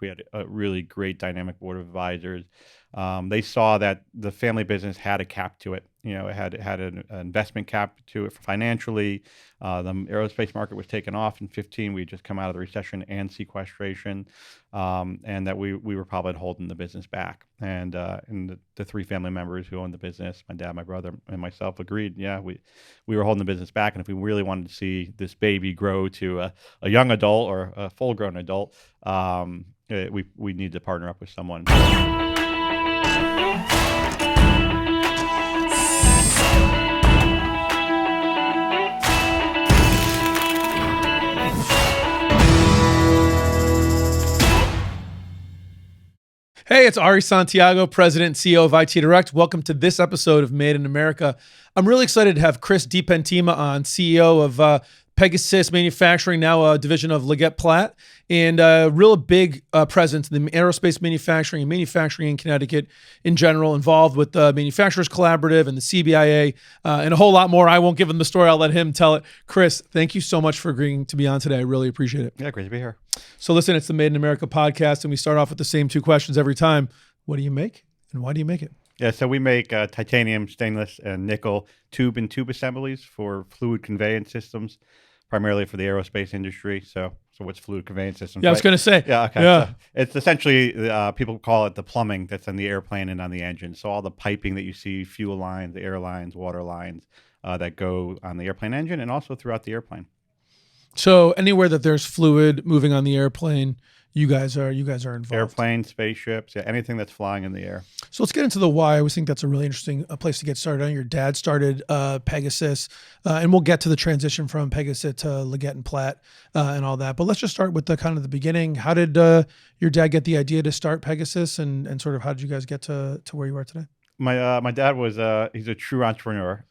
We had a really great dynamic board of advisors. They saw that the family business had a cap to it. It had an investment cap to it financially. The aerospace market was taken off in 15. We just come out of the recession and sequestration, and that we were probably holding the business back. And the three family members who owned the business, my dad, my brother, and myself, agreed. Yeah, we were holding the business back, and if we really wanted to see this baby grow to a young adult or a full-grown adult, we need to partner up with someone. Hey, it's Ari Santiago, President and CEO of IT Direct. Welcome to this episode of Made in America. I'm really excited to have Chris DiPentima on, CEO of Pegasus Manufacturing, now a division of Leggett Platt, and a real big presence in the aerospace manufacturing and manufacturing in Connecticut in general, involved with the Manufacturers Collaborative and the CBIA, and a whole lot more. I won't give him the story. I'll let him tell it. Chris, thank you so much for agreeing to be on today. I really appreciate it. Yeah, great to be here. So listen, it's the Made in America podcast, and we start off with the same two questions every time. What do you make, and why do you make it? Yeah, so we make titanium, stainless, and nickel tube assemblies for fluid conveyance systems, primarily for the aerospace industry. So what's fluid conveyance systems? Yeah, I was going to say. Yeah, okay. Yeah. So it's essentially, people call it the plumbing that's on the airplane and on the engine. So all the piping that you see, fuel lines, air lines, water lines, that go on the airplane engine and also throughout the airplane. So anywhere that there's fluid moving on the airplane, you guys are involved. Airplanes, spaceships, yeah, anything that's flying in the air. So let's get into the why. I always think that's a really interesting place to get started on. Your dad started Pegasus, and we'll get to the transition from Pegasus to Leggett and Platt and all that. But let's just start with the kind of the beginning. How did your dad get the idea to start Pegasus, and sort of how did you guys get to where you are today? My dad was he's a true entrepreneur.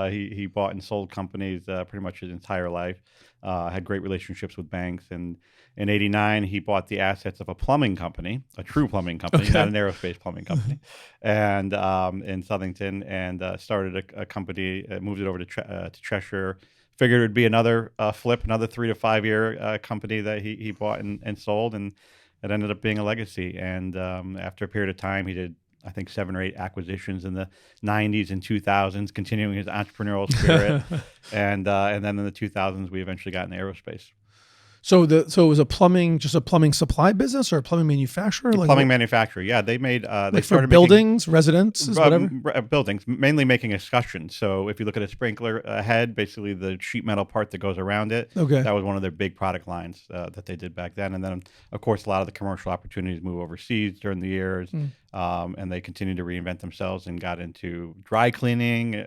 He bought and sold companies pretty much his entire life. Had great relationships with banks, and in '89 he bought the assets of a plumbing company, a true plumbing company, Okay. not an aerospace plumbing company, and in Southington, and started a company. Moved it over to Cheshire. Figured it would be another flip, another 3 to 5 year company that he bought and sold, and it ended up being a legacy. And after a period of time, he did, I think, 7 or 8 acquisitions in the 90s and 2000s, continuing his entrepreneurial spirit. and then in the 2000s, we eventually got into aerospace. So it was just a plumbing supply business or a plumbing manufacturer? Plumbing manufacturer, yeah. They made they for started buildings, residences, whatever? Buildings, mainly making escutcheons. So if you look at a sprinkler head, basically the sheet metal part that goes around it, Okay. that was one of their big product lines that they did back then. And then, of course, a lot of the commercial opportunities move overseas during the years, and they continued to reinvent themselves and got into dry cleaning,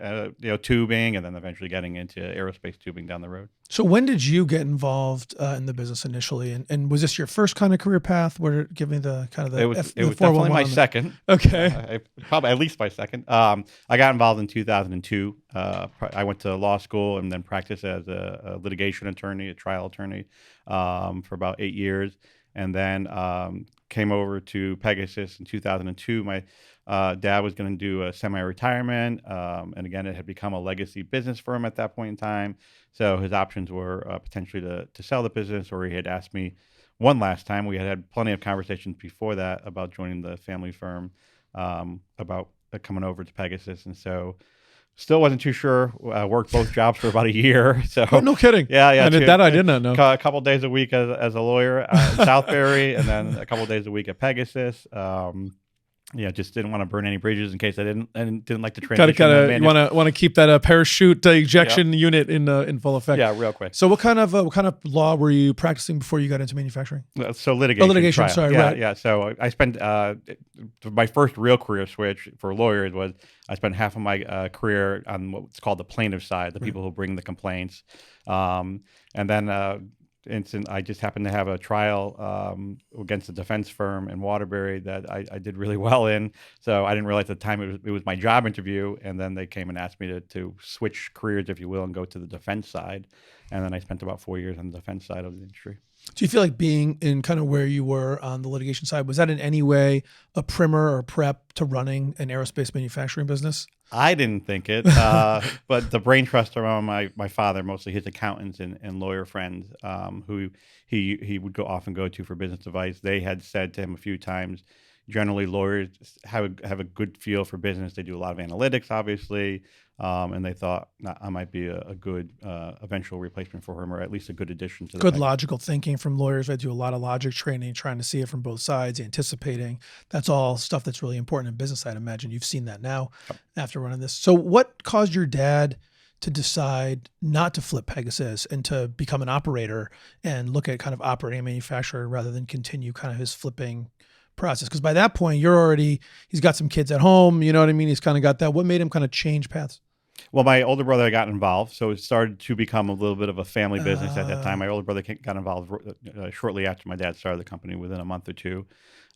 tubing, and then eventually getting into aerospace tubing down the road. So when did you get involved in the business initially, and was this your first kind of career path? Give me the kind of the it was definitely my second. Okay, probably at least my second. I got involved in 2002. I went to law school and then practiced as a litigation attorney, a trial attorney, for about 8 years, and then came over to Pegasus in 2002. My dad was going to do a semi-retirement, and again, it had become a legacy business for him at that point in time. So his options were potentially to sell the business, or he had asked me one last time. We had plenty of conversations before that about joining the family firm, about coming over to Pegasus, and so still wasn't too sure. Worked both jobs for about a year. So no kidding. Yeah. I did not know. A couple days a week as a lawyer at Southbury, and then a couple days a week at Pegasus. Just didn't want to burn any bridges in case I didn't like the transition. You want to keep that parachute ejection unit in full effect. Yeah, real quick. So what kind of law were you practicing before you got into manufacturing? So litigation. Litigation. Trial. Sorry. Yeah, right. yeah. So I spent my first real career switch for lawyers was I spent half of my career on what's called the plaintiff side, the people who bring the complaints, and then I just happened to have a trial against a defense firm in Waterbury that I did really well in. So I didn't realize at the time it was my job interview, and then they came and asked me to switch careers, if you will, and go to the defense side. And then I spent about 4 years on the defense side of the industry. Do you feel like being in kind of where you were on the litigation side, was that in any way a primer or prep to running an aerospace manufacturing business? I didn't think it, but the brain trust around my father, mostly his accountants and lawyer friends, who he would often go to for business advice. They had said to him a few times, generally lawyers have a good feel for business. They do a lot of analytics, obviously, and they thought I might be a good eventual replacement for him, or at least a good addition to the Good Pegasus. logical thinking from lawyers. They do a lot of logic training, trying to see it from both sides, anticipating. That's all stuff that's really important in business. I'd imagine you've seen that now after running this. So what caused your dad to decide not to flip Pegasus and to become an operator and look at kind of operating a manufacturer rather than continue kind of his flipping process? Because by that point, he's got some kids at home. You know what I mean? He's kind of got that. What made him kind of change paths? Well, my older brother got involved, so it started to become a little bit of a family business at that time. My older brother got involved shortly after my dad started the company, within a month or two.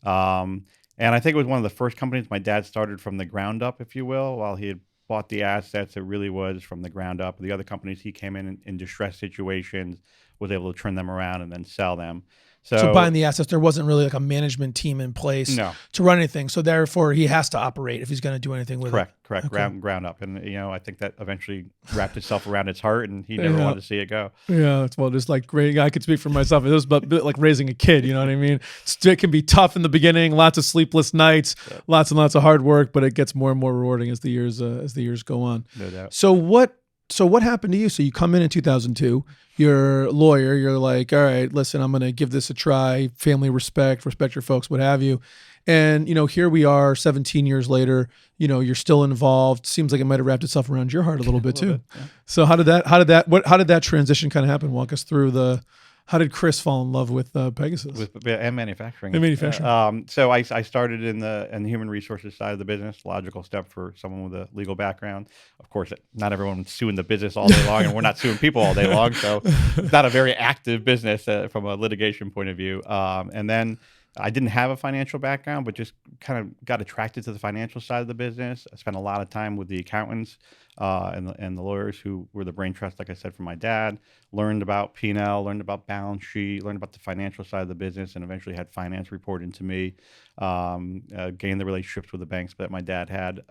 And I think it was one of the first companies my dad started from the ground up, if you will. While he had bought the assets, it really was from the ground up. The other companies, he came in distressed situations, was able to turn them around and then sell them. So So buying the assets, there wasn't really like a management team in place no. to run anything. So therefore, he has to operate if he's going to do anything with it. Correct. Okay. Ground up, and I think that eventually wrapped itself around its heart, and he never wanted to see it go. Yeah, it's well, just like great. I could speak for myself. It was a bit like raising a kid. You know what I mean? It can be tough in the beginning, lots of sleepless nights, lots and lots of hard work, but it gets more and more rewarding as the years go on. No doubt. So what happened to you? So you come in 2002. You're a lawyer. You're like, all right, listen, I'm going to give this a try. Family respect your folks, what have you. And here we are 17 years later, you're still involved. Seems like it might have wrapped itself around your heart a little bit too. Yeah. So how did that transition kind of happen? Walk us through how did Chris fall in love with Pegasus? And manufacturing. And manufacturing. So I started in the human resources side of the business. Logical step for someone with a legal background. Of course, not everyone's suing the business all day long, and we're not suing people all day long. So it's not a very active business from a litigation point of view. And then I didn't have a financial background, but just kind of got attracted to the financial side of the business. I spent a lot of time with the accountants and the lawyers who were the brain trust, like I said, from my dad. Learned about P&L, learned about balance sheet, learned about the financial side of the business, and eventually had finance report into me. Gained the relationships with the banks that my dad had.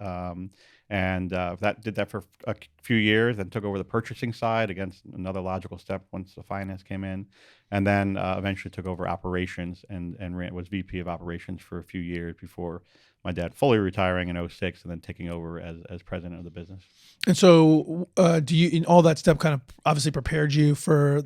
And did that for a few years, then took over the purchasing side, against another logical step once the finance came in, and then eventually took over operations and was VP of operations for a few years before my dad fully retiring in 2006 and then taking over as president of the business. And so do you, in all that step, kind of obviously prepared you for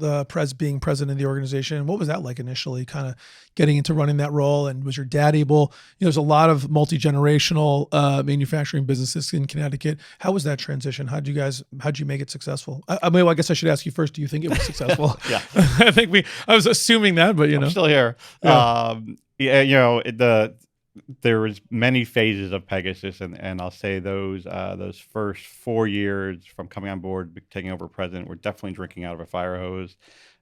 being president of the organization? What was that like initially, kind of getting into running that role? And was your dad able, there's a lot of multi-generational manufacturing businesses in Connecticut. How was that transition? How'd you make it successful? I guess I should ask you first, do you think it was successful? Yeah. I was assuming that, but I'm still here. Yeah. There was many phases of Pegasus, and I'll say those first 4 years from coming on board, taking over president, we're definitely drinking out of a fire hose.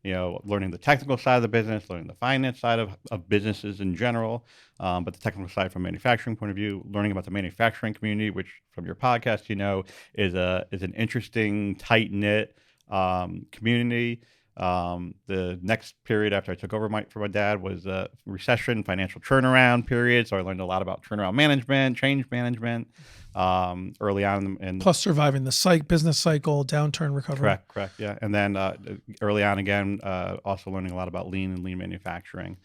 Learning the technical side of the business, learning the finance side of businesses in general, but the technical side from a manufacturing point of view, learning about the manufacturing community, which from your podcast, is an interesting, tight knit community. The next period after I took over for my dad was a recession, financial turnaround period. So I learned a lot about turnaround management, change management, early on. And plus surviving the business cycle, downturn recovery. Correct. Yeah. And then early on again, also learning a lot about lean manufacturing,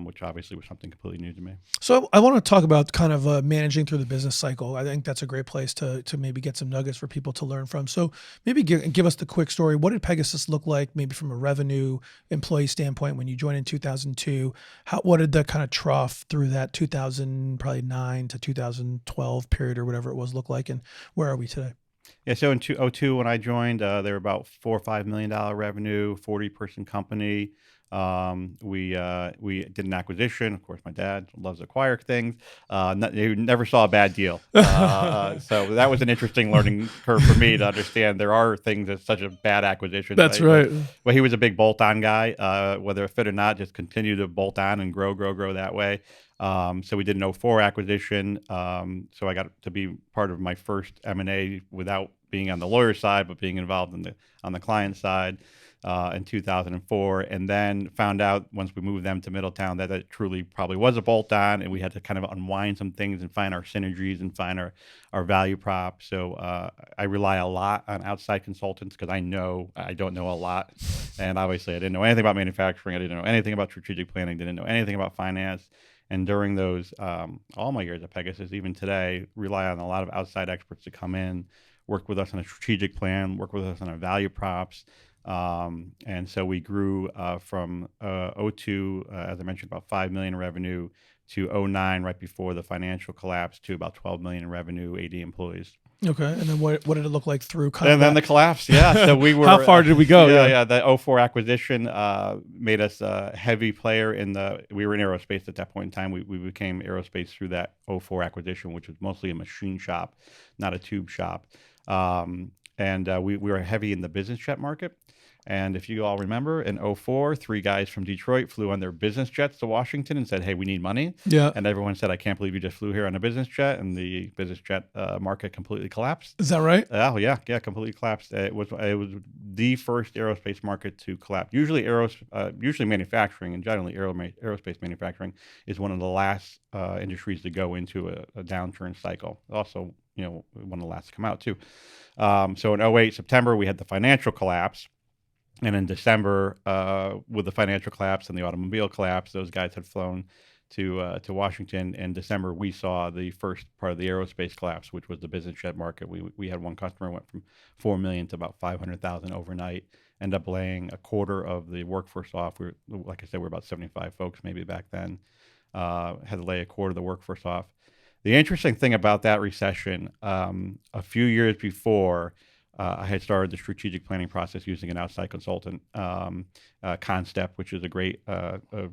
which obviously was something completely new to me. So I want to talk about kind of managing through the business cycle. I think that's a great place to maybe get some nuggets for people to learn from. So maybe give us the quick story. What did Pegasus look like, maybe from a revenue employee standpoint when you joined in 2002? What did the kind of trough through that 2009 to 2012 period or whatever it was look like, and where are we today? Yeah, so in 2002 when I joined, they were about $4 or $5 million revenue, 40-person company. We did an acquisition. Of course, my dad loves to acquire things. He never saw a bad deal. So that was an interesting learning curve for me to understand there are things that's such a bad acquisition. That's right. But he was a big bolt-on guy. Whether it fit or not, just continue to bolt on and grow that way. So we did an 2004 acquisition. So I got to be part of my first M&A without being on the lawyer side, but being involved on the client side. in 2004, and then found out once we moved them to Middletown that it truly probably was a bolt-on, and we had to kind of unwind some things and find our synergies and find our value prop. So I rely a lot on outside consultants because I know I don't know a lot, and obviously I didn't know anything about manufacturing. I didn't know anything about strategic planning. Didn't know anything about finance. And during those all my years at Pegasus, even today, rely on a lot of outside experts to come in, work with us on a strategic plan, work with us on our value props. And so we grew from '02, as I mentioned, about 5 million in revenue to '09, right before the financial collapse, to about 12 million in revenue, 80 employees. Okay, and then what did it look like through kind And of then the collapse, yeah. So we were. How far did we go? Yeah. The '04 acquisition made us a heavy player we were in aerospace at that point in time. We became aerospace through that '04 acquisition, which was mostly a machine shop, not a tube shop. And we were heavy in the business jet market. And if you all remember, in '04, 3 guys from Detroit flew on their business jets to Washington and said, "Hey, we need money." Yeah. And everyone said, "I can't believe you just flew here on a business jet." And the business jet market completely collapsed. Is that right? Oh yeah, completely collapsed. It was the first aerospace market to collapse. Usually usually manufacturing, and generally aerospace manufacturing is one of the last industries to go into a downturn cycle. Also, one of the last to come out too. So in '08 September, we had the financial collapse. And in December, with the financial collapse and the automobile collapse, those guys had flown to Washington. In December, we saw the first part of the aerospace collapse, which was the business jet market. We had one customer went from 4 million to about 500,000 overnight. Ended up laying a quarter of the workforce off. Like I said, we're about 75 folks maybe back then. Had to lay a quarter of the workforce off. The interesting thing about that recession, a few years before, I had started the strategic planning process using an outside consultant, Constep, which is a great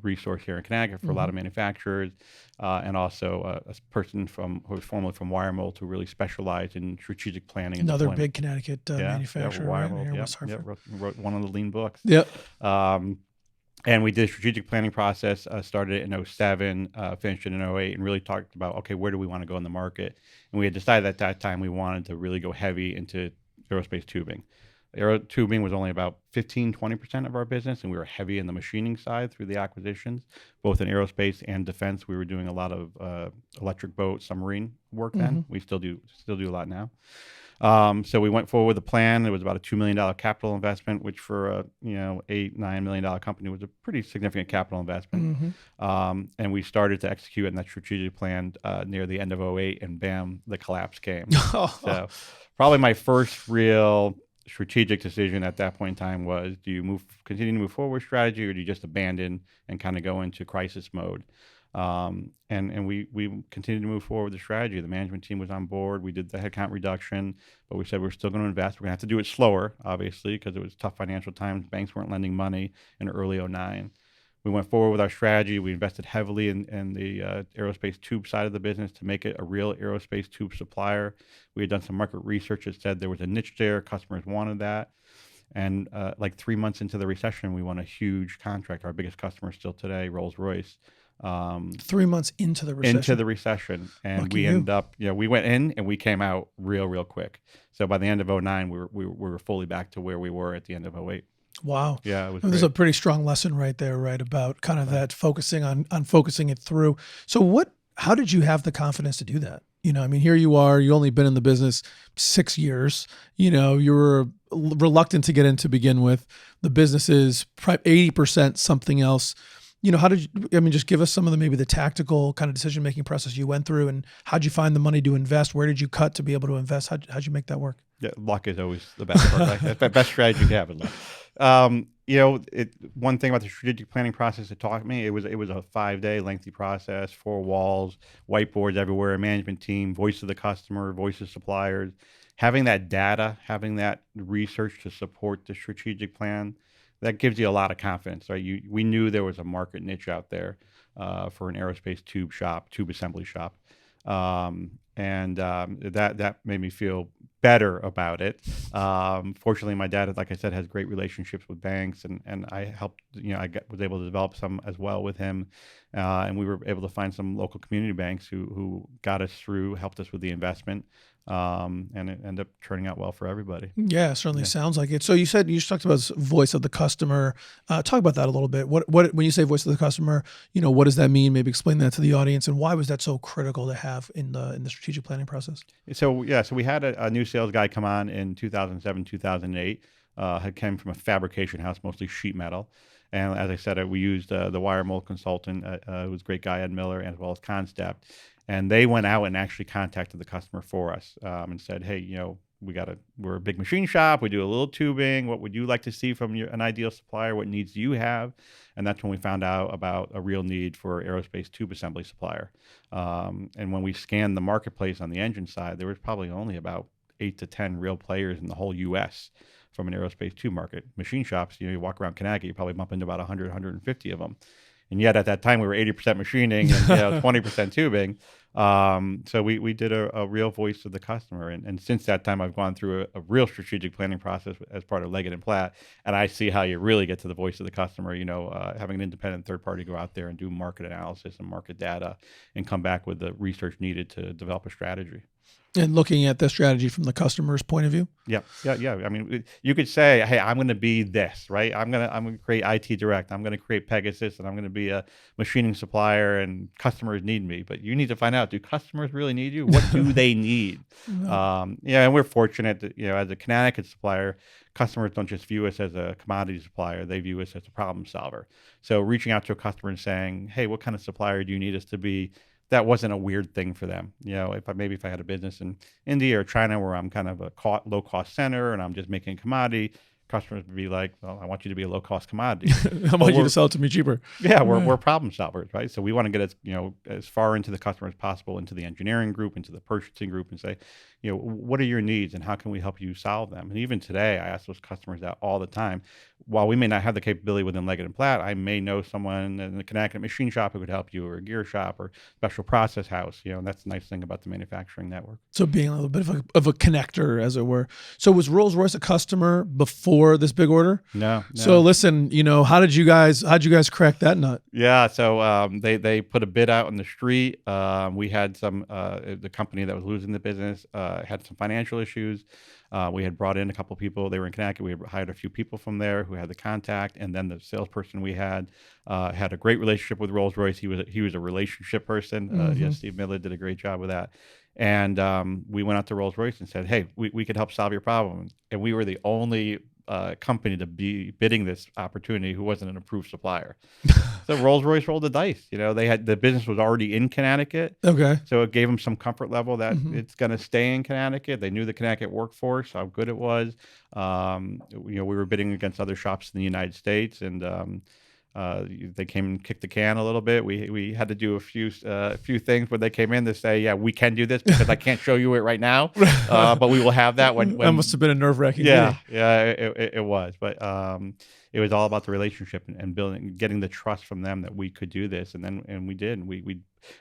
resource here in Connecticut for a lot of manufacturers, and also a person who was formerly from Wiremold, who really specialized in strategic planning. And Another deployment. big Connecticut manufacturer, right? Here in West Hartford. Wrote one of the lean books. Yep. And we did a strategic planning process, started it in '07, finished it in '08, and really talked about, okay, where do we want to go in the market? And we had decided at that time we wanted to really go heavy into aerospace tubing. Aero tubing was only about 15-20% of our business, and we were heavy in the machining side through the acquisitions, both in aerospace and defense. We were doing a lot of electric boat, submarine work then. We still do a lot now. So we went forward with a plan. It was about a $2 million capital investment, which for a $8-9 million company was a pretty significant capital investment. And we started to execute on that strategic plan near the end of '08, and bam, the collapse came. So probably my first real strategic decision at that point in time was: do you continue to move forward with strategy, or do you just abandon and kind of go into crisis mode? And we continued to move forward with the strategy. The management team was on board. We did the headcount reduction, but we said we're still going to invest. We're going to have to do it slower, obviously, because it was tough financial times. Banks weren't lending money in early '09. We went forward with our strategy. We invested heavily in the aerospace tube side of the business to make it a real aerospace tube supplier. We had done some market research that said there was a niche there. Customers wanted that. And like 3 months into the recession, we won a huge contract. Our biggest customer still today, Rolls-Royce. 3 months into the recession. And Lucky we you. ended up, we went in and we came out real quick. So by the end of '09, we were fully back to where we were at the end of '08. Wow. Yeah, it was. There's a pretty strong lesson right there, right? About kind of that focusing on focusing it through. So how did you have the confidence to do that? I mean, here you are, you only been in the business 6 years, you were reluctant to get in to begin with. The business is 80% something else. How did you, just give us some of maybe the tactical kind of decision-making process you went through, and how'd you find the money to invest? Where did you cut to be able to invest? How'd you make that work? Yeah, luck is always the best part. Right? The best strategy you can have is luck. One thing about the strategic planning process it taught me, it was a 5-day lengthy process, 4 walls, whiteboards everywhere, a management team, voice of the customer, voice of suppliers, having that data, having that research to support the strategic plan. That gives you a lot of confidence, right? We knew there was a market niche out there for an aerospace tube assembly shop. And that made me feel better about it. Fortunately, my dad, like I said, has great relationships with banks, and I helped. Was able to develop some as well with him, and we were able to find some local community banks who got us through, helped us with the investment. and it ended up turning out well for everybody. Yeah, it certainly Yeah. sounds like it. So you said you just talked about voice of the customer. Talk about that a little bit. What when you say voice of the customer, what does that mean? Maybe explain that to the audience, and why was that so critical to have in the strategic planning process? So we had a new sales guy come on in 2007, 2008. Had came from a fabrication house, mostly sheet metal. And as I said, we used the wire mold consultant, who was a great guy, Ed Miller, as well as Concept. And they went out and actually contacted the customer for us, and said, "Hey, we're a big machine shop. We do a little tubing. What would you like to see from an ideal supplier? What needs do you have?" And that's when we found out about a real need for aerospace tube assembly supplier. And when we scanned the marketplace on the engine side, there was probably only about 8 to 10 real players in the whole U.S. from an aerospace tube market. Machine shops, you walk around Connecticut, you probably bump into about 100, 150 of them. And yet at that time we were 80% machining and 20% tubing. So we did a real voice of the customer. And since that time, I've gone through a real strategic planning process as part of Leggett and Platt. And I see how you really get to the voice of the customer, having an independent third party go out there and do market analysis and market data and come back with the research needed to develop a strategy. And looking at the strategy from the customer's point of view. Yeah. I mean, you could say, "Hey, I'm going to be this, right? I'm going to create IT Direct. I'm going to create Pegasus, and I'm going to be a machining supplier, and customers need me." But you need to find out: do customers really need you? What do they need? And we're fortunate that as a Connecticut supplier, customers don't just view us as a commodity supplier; they view us as a problem solver. So reaching out to a customer and saying, "Hey, what kind of supplier do you need us to be?" That wasn't a weird thing for them. If I had a business in India or China where I'm kind of a low cost center and I'm just making a commodity, customers would be like, "Well, I want you to be a low cost commodity." I want you to sell it to me cheaper. Yeah, we're problem solvers, right? So we want to get as far into the customer as possible, into the engineering group, into the purchasing group, and say, what are your needs and how can we help you solve them? And even today, I ask those customers that all the time. While we may not have the capability within Leggett and Platt, I may know someone in the Connecticut machine shop who could help you, or a gear shop, or special process house. And that's the nice thing about the manufacturing network. So being a little bit of a connector, as it were. So was Rolls-Royce a customer before this big order? No. So listen, how'd you guys crack that nut? Yeah, so they put a bid out on the street. We had the company that was losing the business had some financial issues. We had brought in a couple people. They were in Connecticut. We had hired a few people from there who had the contact, and then the salesperson we had a great relationship with Rolls-Royce. He was a relationship person. Yes, Steve Miller did a great job with that. And we went out to Rolls-Royce and said, "Hey, we could help solve your problem." And we were the only company to be bidding this opportunity who wasn't an approved supplier. So Rolls-Royce rolled the dice. The business was already in Connecticut. Okay. So it gave them some comfort level that it's going to stay in Connecticut. They knew the Connecticut workforce, how good it was. We were bidding against other shops in the United States, and they came and kicked the can a little bit. We had to do a few things where they came in to say, "Yeah, we can do this because I can't show you it right now, but we will have that when." That must have been a nerve-wracking Yeah, day. it was, but it was all about the relationship and building, getting the trust from them that we could do this, and we did.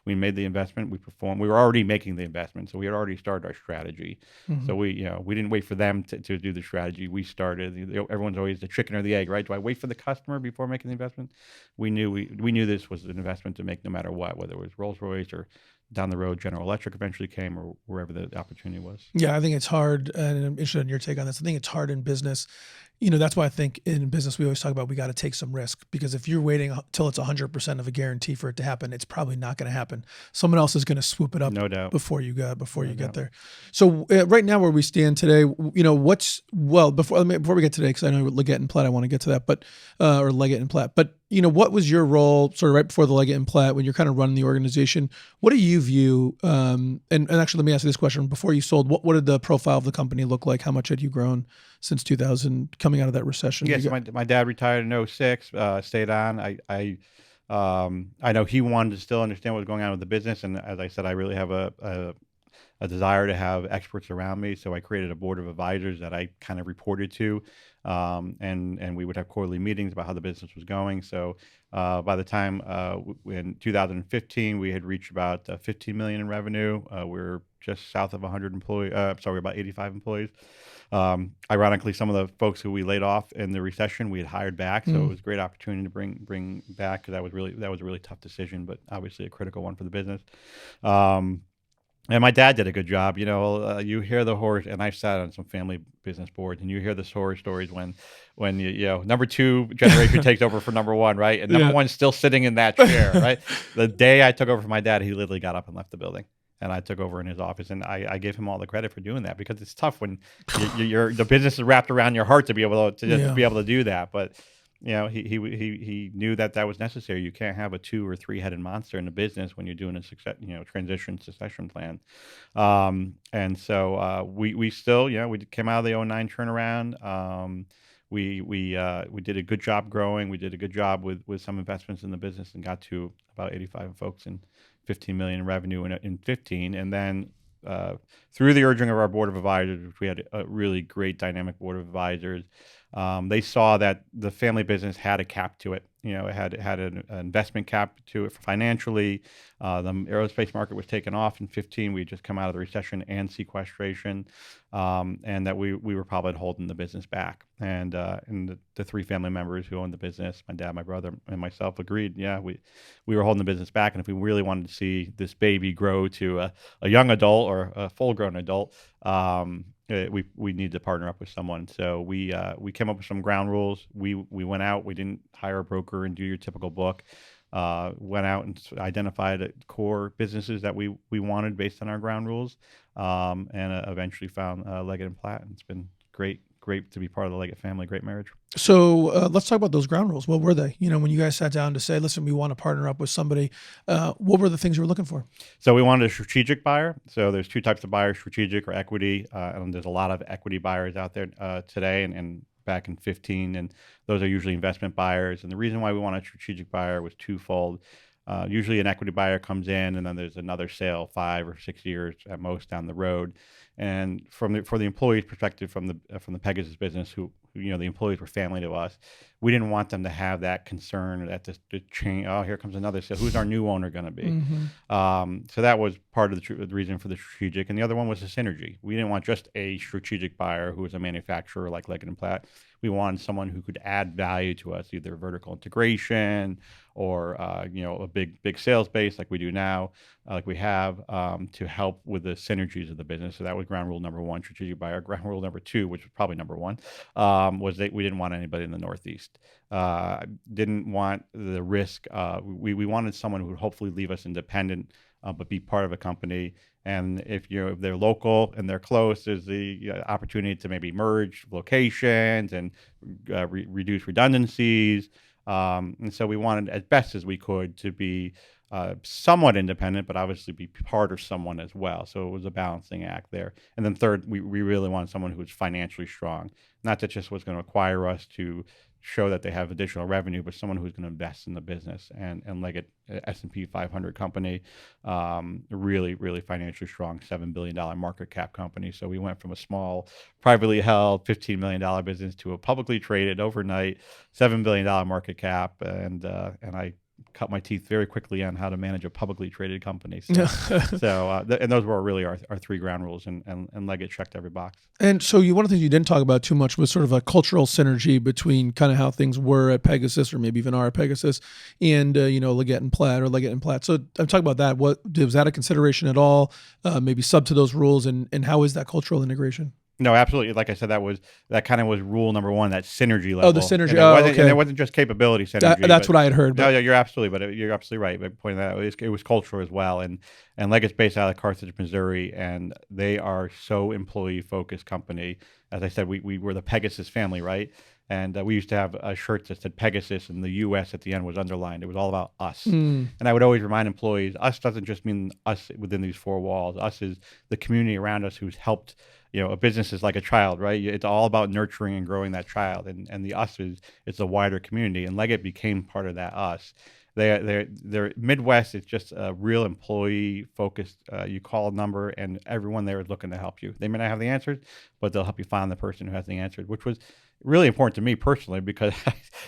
We made the investment. We performed. We were already making the investment, so we had already started our strategy. So we didn't wait for them to do the strategy. We started. Everyone's always the chicken or the egg, right? Do I wait for the customer before making the investment? We knew this was an investment to make no matter what, whether it was Rolls-Royce or down the road General Electric eventually came, or wherever the opportunity was. Yeah, I think it's hard, and I'm interested in your take on this. I think it's hard in business. That's why I think in business we always talk about we got to take some risk, because if you're waiting till it's 100% of a guarantee for it to happen, it's probably not going to happen. Someone else is going to swoop it up, No doubt, before you get there. So right now where we stand today, before we get today, because I know Leggett and Platt, I want to get to that, but or Leggett and Platt, but what was your role sort of right before the Leggett and Platt when you're kind of running the organization? What do you view? And actually, let me ask you this question: before you sold, what did the profile of the company look like? How much had you grown since 2000, coming out of that recession? Yes, my dad retired in 06, stayed on. I know he wanted to still understand what was going on with the business, and as I said, I really have a desire to have experts around me. So I created a board of advisors that I kind of reported to, and we would have quarterly meetings about how the business was going. So by the time in 2015, we had reached about 15 million in revenue. We're just south of 100 employees. About 85 employees. Ironically, some of the folks who we laid off in the recession, we had hired back. So it was a great opportunity to bring back, because that was a really tough decision, but obviously a critical one for the business. And my dad did a good job. You hear the horror, and I've sat on some family business boards, and you hear the horror stories when number two generation takes over for number one, right? And number Yeah. one's still sitting in that chair, right? The day I took over from my dad, he literally got up and left the building, and I took over in his office, and I give him all the credit for doing that, because it's tough when the business is wrapped around your heart to be able to just Yeah. be able to do that, but. He knew that was necessary. You can't have a 2 or 3 headed monster in the business when you're doing a transition succession plan. And so we still, we came out of the '09 turnaround. We did a good job growing. We did a good job with some investments in the business, and got to about 85 folks and 15 million in revenue in 15. And then through the urging of our board of advisors, which we had a really great dynamic board of advisors, they saw that the family business had a cap to it. It had an investment cap to it financially. The aerospace market was taken off in 15. We had just come out of the recession and sequestration, and that we were probably holding the business back. And the three family members who owned the business, my dad, my brother, and myself, agreed. Yeah, we were holding the business back, and if we really wanted to see this baby grow to a young adult or a full-grown adult, we need to partner up with someone. So we came up with some ground rules. We went out. We didn't hire a broker and do your typical book. Went out and identified core businesses that we wanted based on our ground rules, and eventually found Leggett and Platt. And it's been great to be part of the Leggett family. Great marriage. So let's talk about those ground rules. What were they? When you guys sat down to say, listen, we want to partner up with somebody, what were the things you were looking for? So we wanted a strategic buyer. So there's two types of buyers, strategic or equity. And there's a lot of equity buyers out there today and back in 15. And those are usually investment buyers. And the reason why we want a strategic buyer was twofold. Usually an equity buyer comes in, and then there's another sale 5 or 6 years at most down the road. And for the employee's perspective, from the Pegasus business, who the employees were family to us, we didn't want them to have that concern that the chain. Oh, here comes another sale. Who's our new owner going to be? Mm-hmm. So that was part of the reason for the strategic, and the other one was the synergy. We didn't want just a strategic buyer who was a manufacturer like Leggett and Platt. We wanted someone who could add value to us, either vertical integration or a big sales base like we do now, like we have, to help with the synergies of the business. So that was ground rule number one, strategic buyer. Ground rule number two, which was probably number one, was that we didn't want anybody in the Northeast. Didn't want the risk. We wanted someone who would hopefully leave us independent, but be part of a company. And if they're local and they're close, there's the opportunity to maybe merge locations and reduce redundancies. And so we wanted, as best as we could, to be somewhat independent, but obviously be part of someone as well. So it was a balancing act there. And then third, we really wanted someone who was financially strong, not that just was going to acquire us to show that they have additional revenue, but someone who's going to invest in the business. And Leggett, S&P 500 company, really financially strong, $7 billion market cap company. So we went from a small, privately held $15 million business to a publicly traded overnight $7 billion market cap. And I cut my teeth very quickly on how to manage a publicly traded company. So, and those were really our three ground rules, and Leggett checked every box. And so one of the things you didn't talk about too much was sort of a cultural synergy between kind of how things were at Pegasus, or maybe even are at Pegasus, and Leggett and Platt, or Leggett and Platt. So I'm talking about that. Was that a consideration at all? Maybe sub to those rules, and how is that cultural integration? No, absolutely. Like I said, that kind of was rule number one, that synergy level. Oh, the synergy. Okay. And it wasn't just capability synergy. That's what I had heard. No, you're absolutely right. By pointing that out, it was cultural as well. And Leggett's based out of Carthage, Missouri, and they are so employee focused company. As I said, we were the Pegasus family, right? And we used to have a shirt that said Pegasus, and the U.S. at the end was underlined. It was all about us. And I would always remind employees, us doesn't just mean us within these four walls. Us is the community around us who's helped. A business is like a child, right? It's all about nurturing and growing that child. And the us it's a wider community. And Leggett became part of that us. They're Midwest. It's just a real employee focused. You call a number, and everyone there is looking to help you. They may not have the answers, but they'll help you find the person who has the answers, which was really important to me personally, because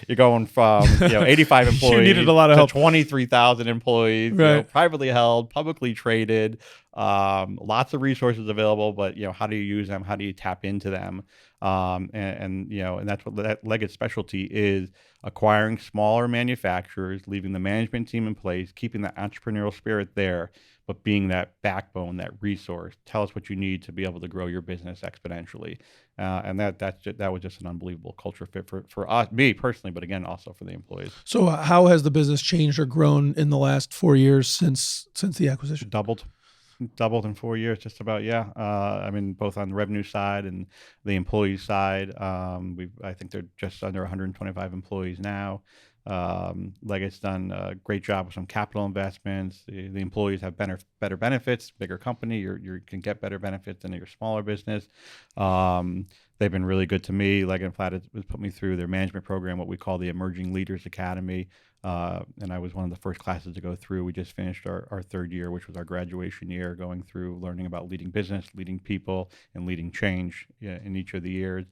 you're going from 85 employees you needed a lot of help. 23,000 employees, right. Privately held, publicly traded, lots of resources available, but how do you use them? How do you tap into them? And that's what Leggett's specialty is: acquiring smaller manufacturers, leaving the management team in place, keeping the entrepreneurial spirit there, but being that backbone, that resource. Tell us what you need to be able to grow your business exponentially. And that was just an unbelievable culture fit for us, me personally, but again, also for the employees. So how has the business changed or grown in the last 4 years since the acquisition? Doubled in 4 years, just about. Yeah. I mean, both on the revenue side and the employee side. I think they're just under 125 employees now. Leggett's done a great job with some capital investments. The employees have better benefits. Bigger company, you can get better benefits than your smaller business. They've been really good to me. Leggett and Platt has put me through their management program, what we call the Emerging Leaders Academy. And I was one of the first classes to go through. We just finished our third year, which was our graduation year, going through learning about leading business, leading people, and leading change in each of the years.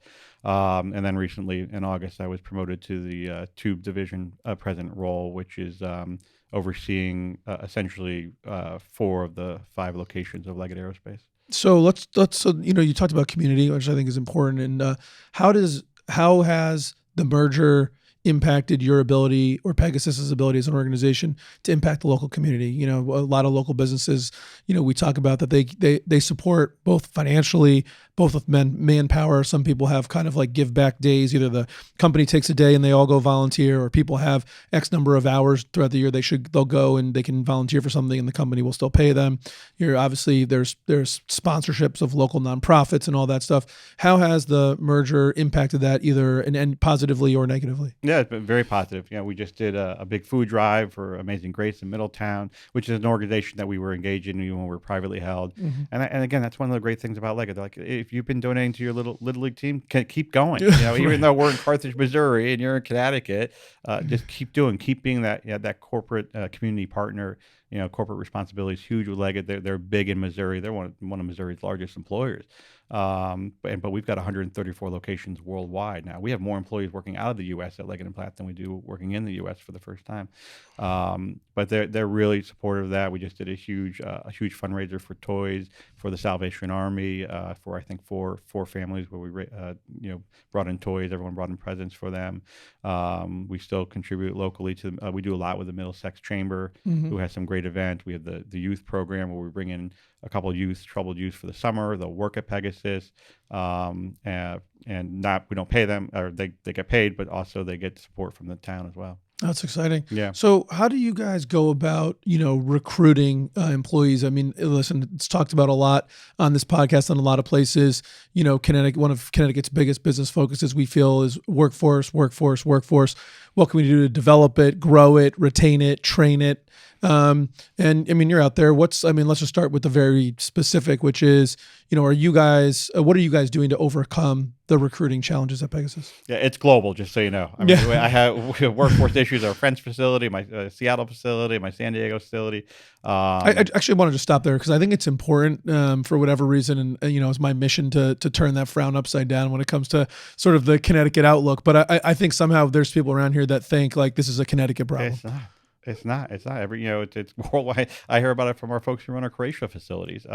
And then recently in August, I was promoted to the Tube Division President role, which is overseeing essentially 4 of the 5 locations of Leggett Aerospace. So let's you talked about community, which I think is important. And how has the merger impacted your ability, or Pegasus's ability as an organization, to impact the local community? A lot of local businesses, we talk about that they support both financially, both with manpower. Some people have kind of like give back days. Either the company takes a day and they all go volunteer, or people have X number of hours throughout the year they'll go and they can volunteer for something and the company will still pay them. Obviously there's sponsorships of local nonprofits and all that stuff. How has the merger impacted that, either and positively or negatively? Yeah, it's been very positive. We just did a big food drive for Amazing Grace in Middletown, which is an organization that we were engaged in even when we were privately held. Mm-hmm. And again, that's one of the great things about Leggett. They're like, if you've been donating to your little league team, keep going. Even though we're in Carthage, Missouri, and you're in Connecticut, just keep being that corporate community partner. Corporate responsibility is huge with Leggett. They're big in Missouri. They're one of Missouri's largest employers. But we've got 134 locations worldwide now. We have more employees working out of the U.S. at Leggett and Platt than we do working in the U.S. for the first time. But they're really supportive of that. We just did a huge fundraiser for toys for the Salvation Army, for I think four families, where we brought in toys. Everyone brought in presents for them. We still contribute locally to. We do a lot with the Middlesex Chamber, mm-hmm. who has some great events. We have the youth program where we bring in a couple of troubled youth for the summer. They'll work at Pegasus, and we don't pay them, or they get paid, but also they get support from the town as well. That's exciting. Yeah. So how do you guys go about, recruiting employees? I mean, listen, it's talked about a lot on this podcast in a lot of places. Connecticut, one of Connecticut's biggest business focuses, we feel, is workforce. What can we do to develop it, grow it, retain it, train it? And I mean, you're out there. Let's just start with the very specific, which is, what are you guys doing to overcome the recruiting challenges at Pegasus? Yeah, it's global, just so you know. I mean, I have workforce issues at our French facility, my Seattle facility, my San Diego facility. I actually wanted to stop there because I think it's important for whatever reason. And, it's my mission to turn that frown upside down when it comes to sort of the Connecticut outlook. But I think somehow there's people around here that think like this is a Connecticut problem. It's not. It's worldwide. I hear about it from our folks who run our Croatia facilities.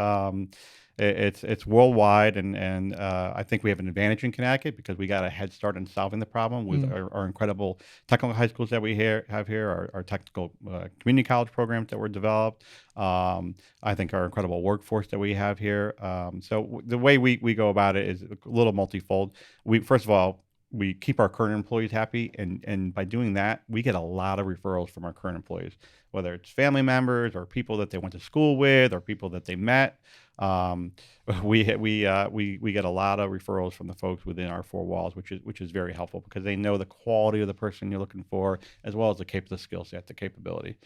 It's worldwide, and I think we have an advantage in Connecticut because we got a head start in solving the problem with our incredible technical high schools that we have here, our technical community college programs that were developed. I think our incredible workforce that we have here. So the way we go about it is a little multifold. First of all, we keep our current employees happy, and by doing that, we get a lot of referrals from our current employees, whether it's family members or people that they went to school with or people that they met. We get a lot of referrals from the folks within our 4 walls, which is very helpful because they know the quality of the person you're looking for, as well as the skill set, the capability.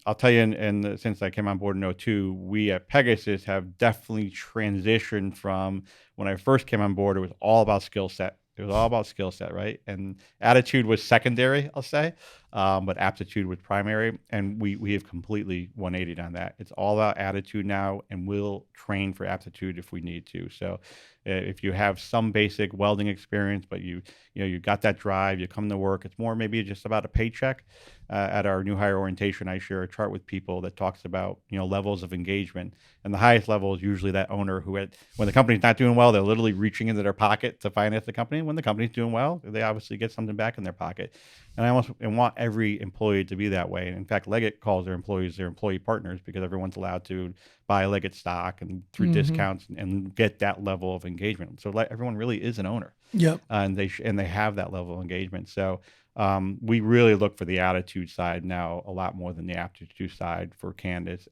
I'll tell you, and since I came on board in 2002, we at Pegasus have definitely transitioned from when I first came on board. It was all about skill set. It was all about skill set, right? And attitude was secondary, I'll say, but aptitude was primary. And we have completely 180'd on that. It's all about attitude now, and we'll train for aptitude if we need to. So if you have some basic welding experience, but you got that drive, you come to work, it's more maybe just about a paycheck. At our new hire orientation, I share a chart with people that talks about levels of engagement, and the highest level is usually that owner who, when the company's not doing well, they're literally reaching into their pocket to finance the company. When the company's doing well, they obviously get something back in their pocket. And I want every employee to be that way. And in fact, Leggett calls their employees their employee partners because everyone's allowed to buy Leggett stock and through discounts and get that level of engagement. So everyone really is an owner, Yep. and they have that level of engagement. So we really look for the attitude side now a lot more than the aptitude side for candidates.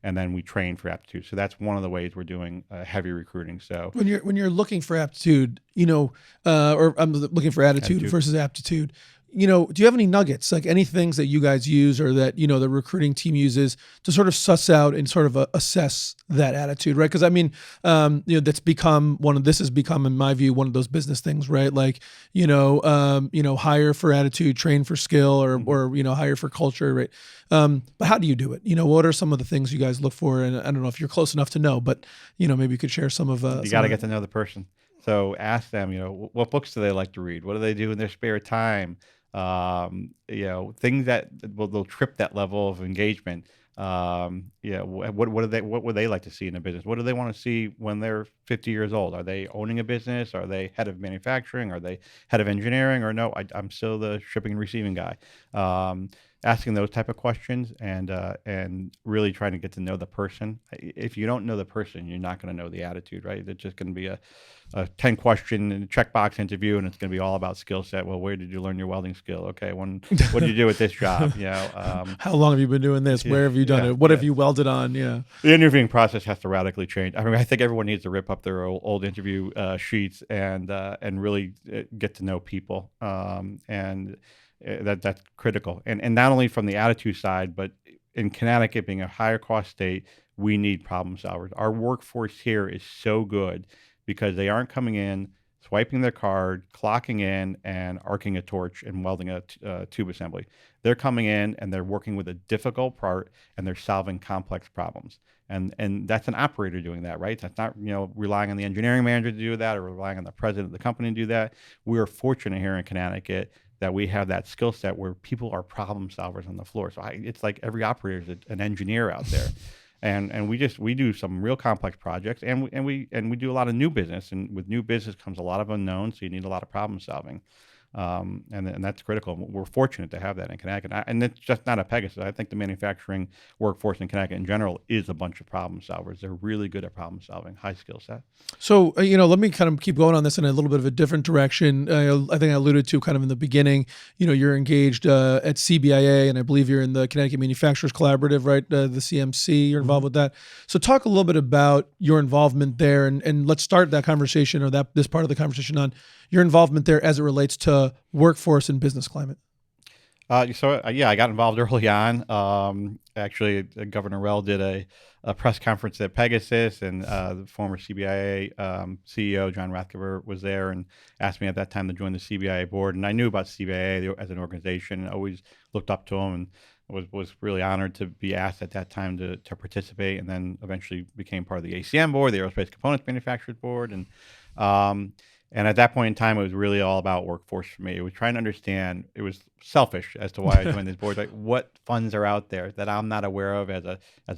And then we train for aptitude. So that's one of the ways we're doing heavy recruiting. So When you're looking for aptitude, or I'm looking for attitude Attitude. versus aptitude, do you have any nuggets, like any things that you guys use or that, the recruiting team uses to sort of suss out and sort of assess that attitude, right? Because I mean, this has become, in my view, one of those business things, right? Like, hire for attitude, train for skill, or hire for culture, right? But how do you do it? What are some of the things you guys look for? And I don't know if you're close enough to know, but maybe you could share some of. You got to get to know the person. So ask them, what books do they like to read? What do they do in their spare time? Things that they'll trip that level of engagement. What would they like to see in a business? What do they want to see when they're 50 years old? Are they owning a business? Are they head of manufacturing? Are they head of engineering? Or no, I'm still the shipping and receiving guy. Asking those type of questions and really trying to get to know the person. If you don't know the person, you're not going to know the attitude, right? It's just going to be a 10 question checkbox interview, and it's going to be all about skill set. Well, where did you learn your welding skill? Okay, what did you do at this job? How long have you been doing this? Where have you done it? What have you welded on? Yeah. The interviewing process has to radically change. I mean, I think everyone needs to rip up their old interview sheets and really get to know people. That's critical. And not only from the attitude side, but in Connecticut being a higher cost state, we need problem solvers. Our workforce here is so good because they aren't coming in, swiping their card, clocking in, and arcing a torch and welding a tube assembly. They're coming in and they're working with a difficult part and they're solving complex problems. And that's an operator doing that, right? That's not relying on the engineering manager to do that or relying on the president of the company to do that. We are fortunate here in Connecticut that we have that skill set where people are problem solvers on the floor. So it's like every operator is an engineer out there. And we do some real complex projects, and we do a lot of new business, and with new business comes a lot of unknowns, so you need a lot of problem solving, and that's critical. We're fortunate to have that in Connecticut, and it's just not a Pegasus. I think the manufacturing workforce in Connecticut in general is a bunch of problem solvers. They're really good at problem solving, high skill set. So, let me kind of keep going on this in a little bit of a different direction. I think I alluded to kind of in the beginning, you're engaged at CBIA, and I believe you're in the Connecticut Manufacturers Collaborative, right? The CMC, you're involved with that. So talk a little bit about your involvement there, and let's start that conversation or this part of the conversation on your involvement there as it relates to workforce and business climate. I got involved early on. Actually, Governor Rell did a press conference at Pegasus, and the former CBIA CEO, John Rathgeber, was there and asked me at that time to join the CBIA board. And I knew about CBIA as an organization and always looked up to them and was really honored to be asked at that time to participate, and then eventually became part of the ACM board, the Aerospace Components Manufacturers Board. And at that point in time, it was really all about workforce for me. It was trying to understand, it was selfish as to why I joined this board. Like, what funds are out there that I'm not aware of as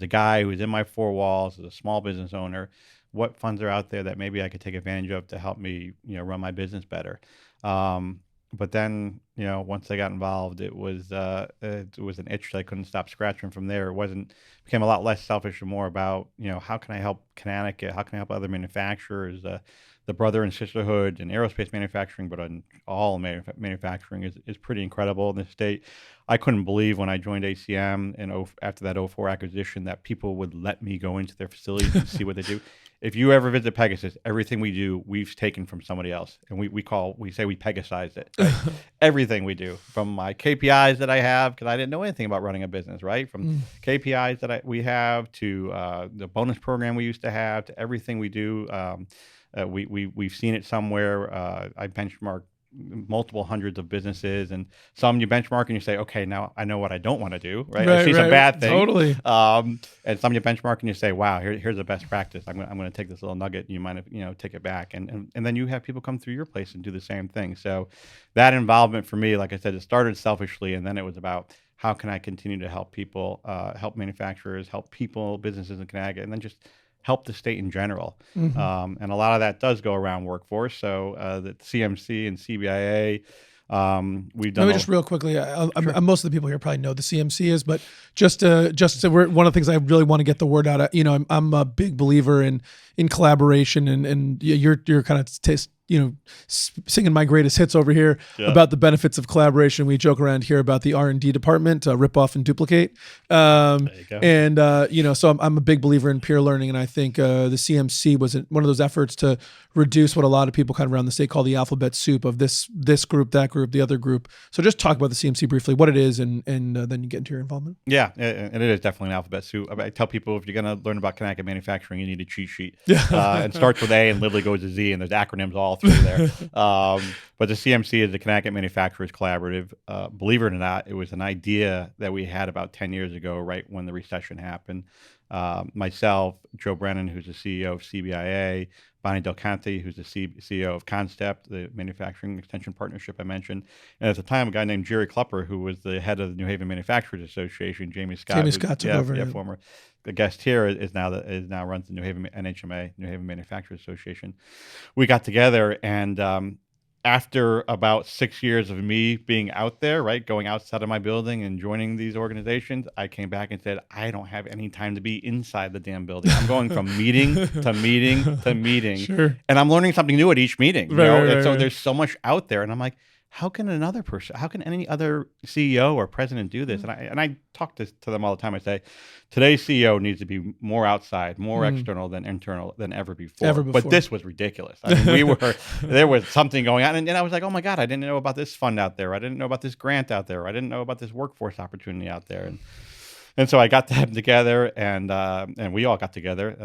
a guy who's in my four walls, as a small business owner? What funds are out there that maybe I could take advantage of to help me, run my business better? But then, once I got involved, it was an itch that I couldn't stop scratching from there. Became a lot less selfish and more about, how can I help Connecticut? How can I help other manufacturers? The brother and sisterhood in aerospace manufacturing, but on all manufacturing is pretty incredible in this state. I couldn't believe when I joined ACM and after that '04 acquisition that people would let me go into their facilities and see what they do. If you ever visit Pegasus, everything we do, we've taken from somebody else, and we say we Pegasized it. Right? Everything we do, from my KPIs that I have, because I didn't know anything about running a business, right? From KPIs that we have to the bonus program we used to have to everything we do. We've seen it somewhere. I benchmark multiple hundreds of businesses, and some you benchmark and you say, okay, now I know what I don't want to do, right? I see some bad things. Totally. And some you benchmark and you say, wow, here's the best practice. I'm going to take this little nugget and you might take it back. And then you have people come through your place and do the same thing. So that involvement for me, like I said, it started selfishly, and then it was about how can I continue to help people, help manufacturers, help people, businesses in Connecticut, and then just help the state in general. And a lot of that does go around workforce. So the CMC and CBIA We've Let done me just real quickly. Most of the people here probably know the CMC is, but just to one of the things I really want to get the word out. I'm a big believer in collaboration, and you're kind of singing my greatest hits over here about the benefits of collaboration. We joke around here about the R&D department, rip off and duplicate. There you go. And so I'm a big believer in peer learning, and I think the CMC was one of those efforts to reduce what a lot of people kind of around the state call the alphabet soup of this group, that group, the other group. So just talk about the CMC briefly, what it is, and then you get into your involvement. Yeah, and it is definitely an alphabet soup. I tell people if you're going to learn about Connecticut manufacturing, you need a cheat sheet. It starts with A and literally goes to Z, and there's acronyms all through there. But the CMC is the Connecticut Manufacturers Collaborative. Believe it or not, it was an idea that we had about 10 years ago, right when the recession happened. Myself, Joe Brennan, who's the CEO of CBIA, Bonnie Del Conte, who's the CEO of Concept, the manufacturing extension partnership I mentioned. And at the time, a guy named Jerry Klepper, who was the head of the New Haven Manufacturers Association, Jamie Scott took over. Former guest here, is now runs the New Haven NHMA, New Haven Manufacturers Association. We got together, and after about 6 years of me being out there, right, going outside of my building and joining these organizations, I came back and said, I don't have any time to be inside the damn building. I'm going from meeting to meeting to meeting. Sure. And I'm learning something new at each meeting. Right. There's so much out there. And I'm like, how can any other CEO or president do this? And I talk to them all the time. I say, today's CEO needs to be more outside, more external than internal than ever before. But this was ridiculous. I mean, there was something going on. And I was like, oh my God, I didn't know about this fund out there. I didn't know about this grant out there. I didn't know about this workforce opportunity out there. And so I got them together, and we all got together,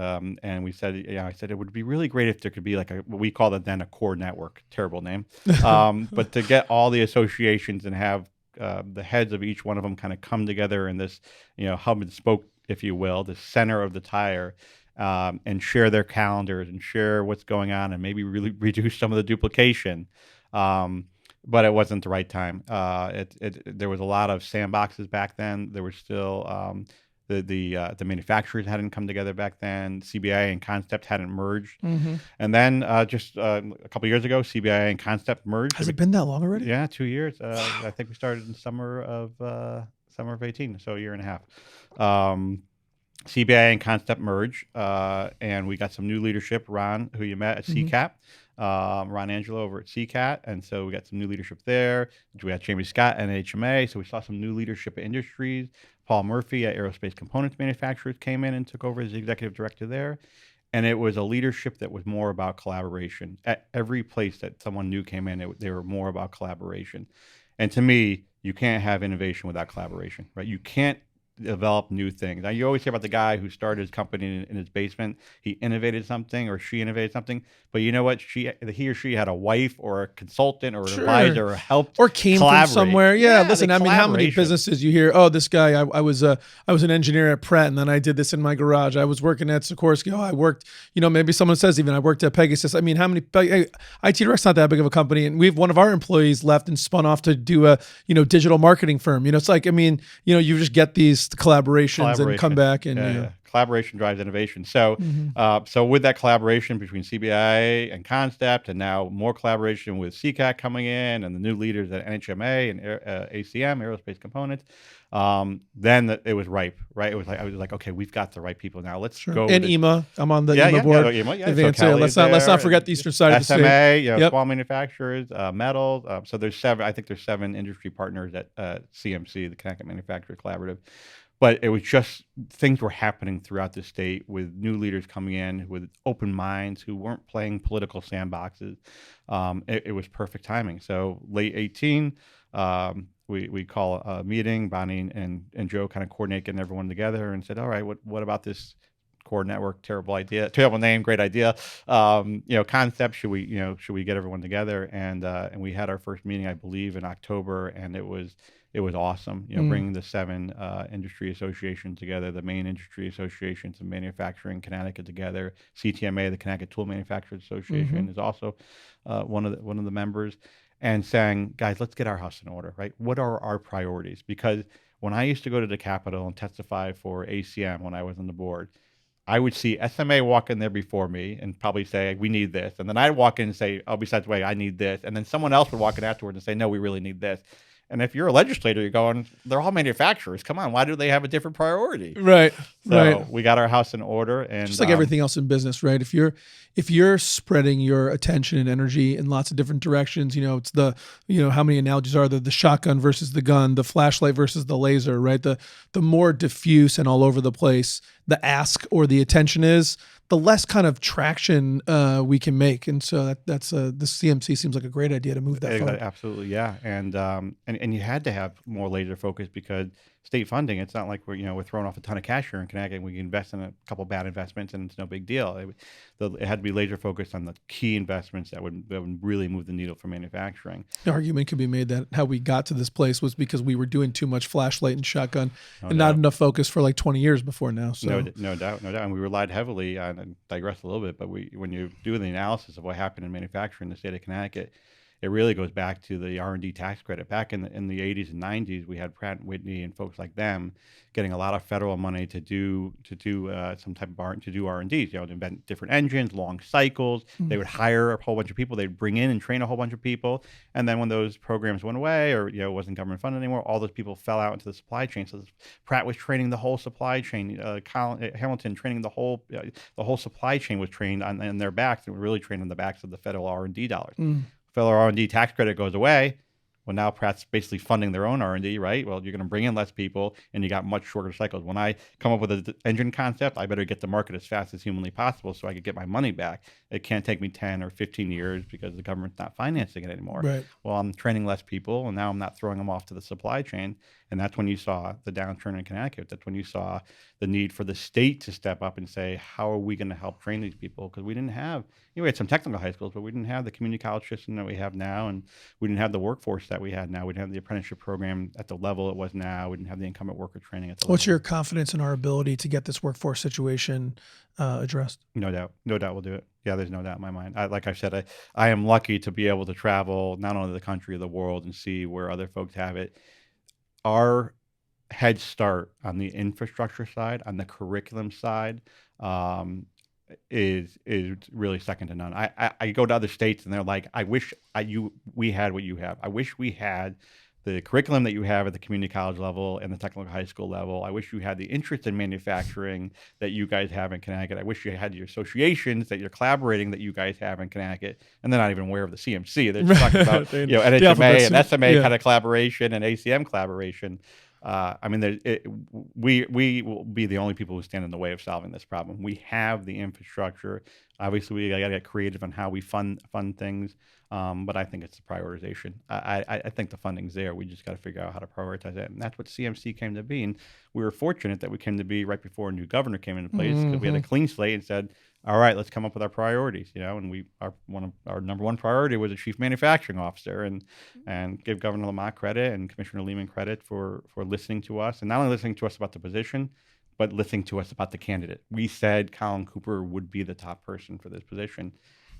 and we said, I said it would be really great if there could be like what we called it then a core network. Terrible name, but to get all the associations and have the heads of each one of them kind of come together in this, hub and spoke, if you will, the center of the tire, and share their calendars and share what's going on, and maybe really reduce some of the duplication. But it wasn't the right time. There was a lot of sandboxes back then. There were still the manufacturers hadn't come together back then. CBI and Concept hadn't merged. Mm-hmm. And then just a couple of years ago, CBI and Concept merged. Has it been that long already? Yeah, 2 years. I think we started in summer of 18, so a year and a half. CBI and Concept merged, and we got some new leadership. Ron, who you met at CCAP. Ron Angelo over at CCAT, and so we got some new leadership there. We had Jamie Scott at NHMA, so we saw some new leadership at Industries. Paul Murphy at Aerospace Components Manufacturers came in and took over as the executive director there. And it was a leadership that was more about collaboration. At every place that someone new came in, they were more about collaboration. And to me, you can't have innovation without collaboration, right? You can't develop new things. Now, you always hear about the guy who started his company in his basement. He innovated something, or she innovated something. But you know what? He or she had a wife or a consultant or an advisor or helped or came from somewhere. Yeah, listen. I mean, how many businesses you hear? Oh, this guy. I was an engineer at Pratt, and then I did this in my garage. I was working at Sikorsky. Oh, I worked. Maybe someone says even I worked at Pegasus. I mean, how many? IT Direct's not that big of a company, and one of our employees left and spun off to do a digital marketing firm. It's like, I mean, you just get these collaborations and come back and collaboration drives innovation. So so with that collaboration between CBI and Concept, and now more collaboration with CCAT coming in, and the new leaders at NHMA and ACM, Aerospace Components, then it was ripe, right? I was like, okay, we've got the right people now. Let's go. And EMA, I'm on the EMA board. Let's not forget the eastern side of the state. SMA, small manufacturers, metals. So there's 7 industry partners at CMC, the Connecticut Manufacturer Collaborative. But it was just things were happening throughout the state with new leaders coming in with open minds who weren't playing political sandboxes. It was perfect timing. So late 18, we call a meeting. Bonnie and Joe kind of coordinate getting everyone together and said, all right, what about this core network? Terrible idea, terrible name, great idea. Concept. Should we get everyone together? And we had our first meeting, I believe, in October, and it was awesome. Bringing the 7 industry associations together, the main industry associations of manufacturing Connecticut together. CTMA, the Connecticut Tool Manufacturers Association, is also one of the members, and saying, guys, let's get our house in order, right? What are our priorities? Because when I used to go to the Capitol and testify for ACM when I was on the board, I would see SMA walk in there before me and probably say, we need this. And then I'd walk in and say, oh, besides the way, I need this. And then someone else would walk in afterwards and say, no, we really need this. And if you're a legislator, you're going, they're all manufacturers. Come on, why do they have a different priority? Right. So Right. we got our house in order, and Just like everything else in business, right? If you're spreading your attention and energy in lots of different directions, it's how many analogies are there? The shotgun versus the gun, the flashlight versus the laser, right? The more diffuse and all over the place the ask or the attention is, the less kind of traction we can make. And so that's the CMC seems like a great idea to move that forward. Absolutely, yeah. And you had to have more laser focus because state funding, it's not like we're throwing off a ton of cash here in Connecticut. We can invest in a couple bad investments and it's no big deal. It had to be laser focused on the key investments that would really move the needle for manufacturing. The argument could be made that how we got to this place was because we were doing too much flashlight and shotgun and not enough focus for like 20 years before now. So no doubt. And we relied heavily on, and digress a little bit, but when you do the analysis of what happened in manufacturing in the state of Connecticut, it really goes back to the R&D tax credit. Back in the 80s and 90s, we had Pratt and Whitney and folks like them getting a lot of federal money to do some type of R&D, to invent different engines, long cycles. They would hire a whole bunch of people. They'd bring in and train a whole bunch of people. And then when those programs went away, or it wasn't government funded anymore, all those people fell out into the supply chain. So Pratt was training the whole supply chain. Hamilton training the whole supply chain was trained on their backs. They were really trained on the backs of the federal R&D dollars. Federal R&D tax credit goes away. Well, now Pratt's basically funding their own R&D, right? Well, you're going to bring in less people, and you got much shorter cycles. When I come up with an engine concept, I better get to market as fast as humanly possible so I could get my money back. It can't take me 10 or 15 years because the government's not financing it anymore. Right. Well, I'm training less people, and now I'm not throwing them off to the supply chain. And that's when you saw the downturn in Connecticut. That's when you saw the need for the state to step up and say, how are we going to help train these people? Because we didn't have, we had some technical high schools, but we didn't have the community college system that we have now. And we didn't have the workforce that we had now. We didn't have the apprenticeship program at the level it was now. We didn't have the incumbent worker training at the level. What's your confidence in our ability to get this workforce situation addressed? No doubt. No doubt we'll do it. Yeah, there's no doubt in my mind. Like I said, I am lucky to be able to travel not only the country, the world, and see where other folks have it. Our head start on the infrastructure side, on the curriculum side, is really second to none. I go to other states and they're like, I wish we had what you have. I wish we had the curriculum that you have at the community college level and the technical high school level. I wish you had the interest in manufacturing that you guys have in Connecticut. I wish you had your associations that you're collaborating that you guys have in Connecticut. And they're not even aware of the CMC. They're just talking about NHMA and SMA kind of collaboration and ACM collaboration. We will be the only people who stand in the way of solving this problem. We have the infrastructure. Obviously, we got to get creative on how we fund things. But I think it's the prioritization. I think the funding's there. We just got to figure out how to prioritize it. And that's what CMC came to be. And we were fortunate that we came to be right before a new governor came into place because we had a clean slate and said, all right, let's come up with our priorities, and our number one priority was a chief manufacturing officer and give Governor Lamont credit and Commissioner Lehman credit for listening to us, and not only listening to us about the position, but listening to us about the candidate. We said Colin Cooper would be the top person for this position,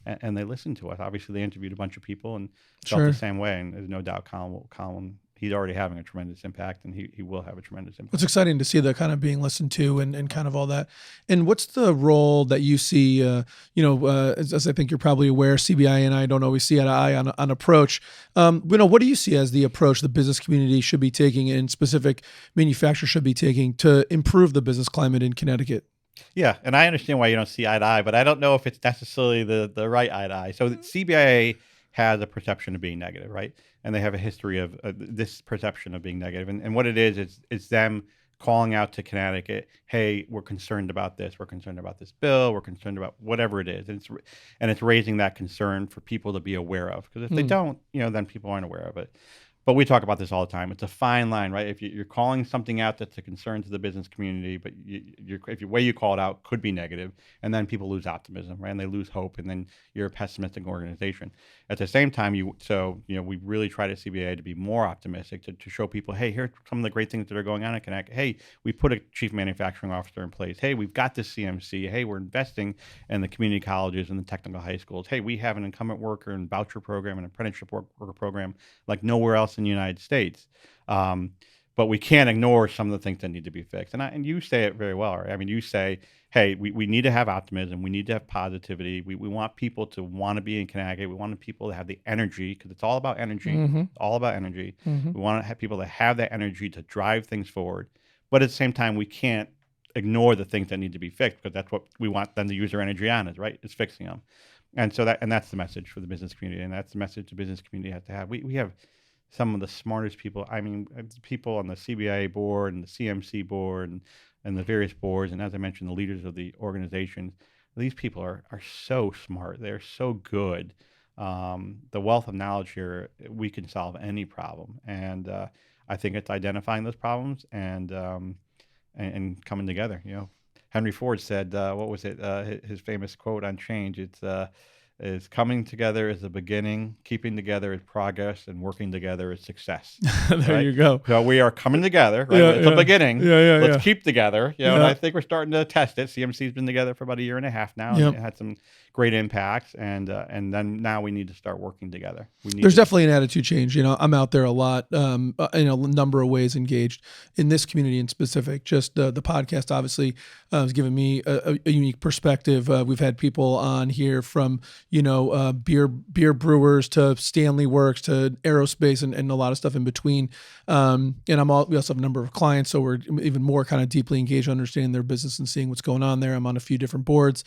and they listened to us. Obviously, they interviewed a bunch of people and felt the same way, and there's no doubt Colin he's already having a tremendous impact, and he will have a tremendous impact. It's exciting to see that kind of being listened to and kind of all that. And what's the role that you see, as I think you're probably aware, CBI and I don't always see eye to eye on approach. What do you see as the approach the business community should be taking and specific manufacturers should be taking to improve the business climate in Connecticut? Yeah, and I understand why you don't see eye to eye, but I don't know if it's necessarily the right eye to eye. So the CBIA has a perception of being negative, right? And they have a history of this perception of being negative. And what it is it's them calling out to Connecticut, hey, we're concerned about this. We're concerned about this bill. We're concerned about whatever it is. And it's raising that concern for people to be aware of. Because if they don't, then people aren't aware of it. But we talk about this all the time. It's a fine line, right? If you're calling something out that's a concern to the business community, but if the way you call it out could be negative, and then people lose optimism, right? And they lose hope, and then you're a pessimistic organization. At the same time, we really try to CBA to be more optimistic, to show people, hey, here's some of the great things that are going on in Connecticut. Hey, we put a chief manufacturing officer in place. Hey, we've got this CMC. Hey, we're investing in the community colleges and the technical high schools. Hey, we have an incumbent worker and voucher program and apprenticeship worker program like nowhere else in the United States. but we can't ignore some of the things that need to be fixed. And you say it very well. Right? I mean, you say, hey, we need to have optimism. We need to have positivity. We want people to want to be in Connecticut. We want people to have the energy, because it's all about energy. It's all about energy. We want to have people to have that energy to drive things forward. But at the same time, we can't ignore the things that need to be fixed, because that's what we want them to use their energy on, is fixing them. And so that's the message for the business community, and that's the message the business community has to have. We have some of the smartest people. I mean, people on the CBIA board and the CMC board and the various boards, and as I mentioned, the leaders of the organizations. These people are so smart. They're so good. The wealth of knowledge here, we can solve any problem, and I think it's identifying those problems and coming together. Henry Ford said, what was it? His famous quote on change. Is coming together is the beginning, keeping together is progress, and working together is success. There you go. So we are coming together, right? It's the beginning. Let's keep together. And I think we're starting to test it. CMC's been together for about 1.5 years now, and it had some great impacts, and then now we need to start working together. There's definitely an attitude change. I'm out there a lot, in a number of ways engaged in this community in specific. Just the podcast obviously has given me a unique perspective. We've had people on here from beer brewers to Stanley Works to aerospace and a lot of stuff in between. And we also have a number of clients, so we're even more kind of deeply engaged, understanding their business and seeing what's going on there. I'm on a few different boards.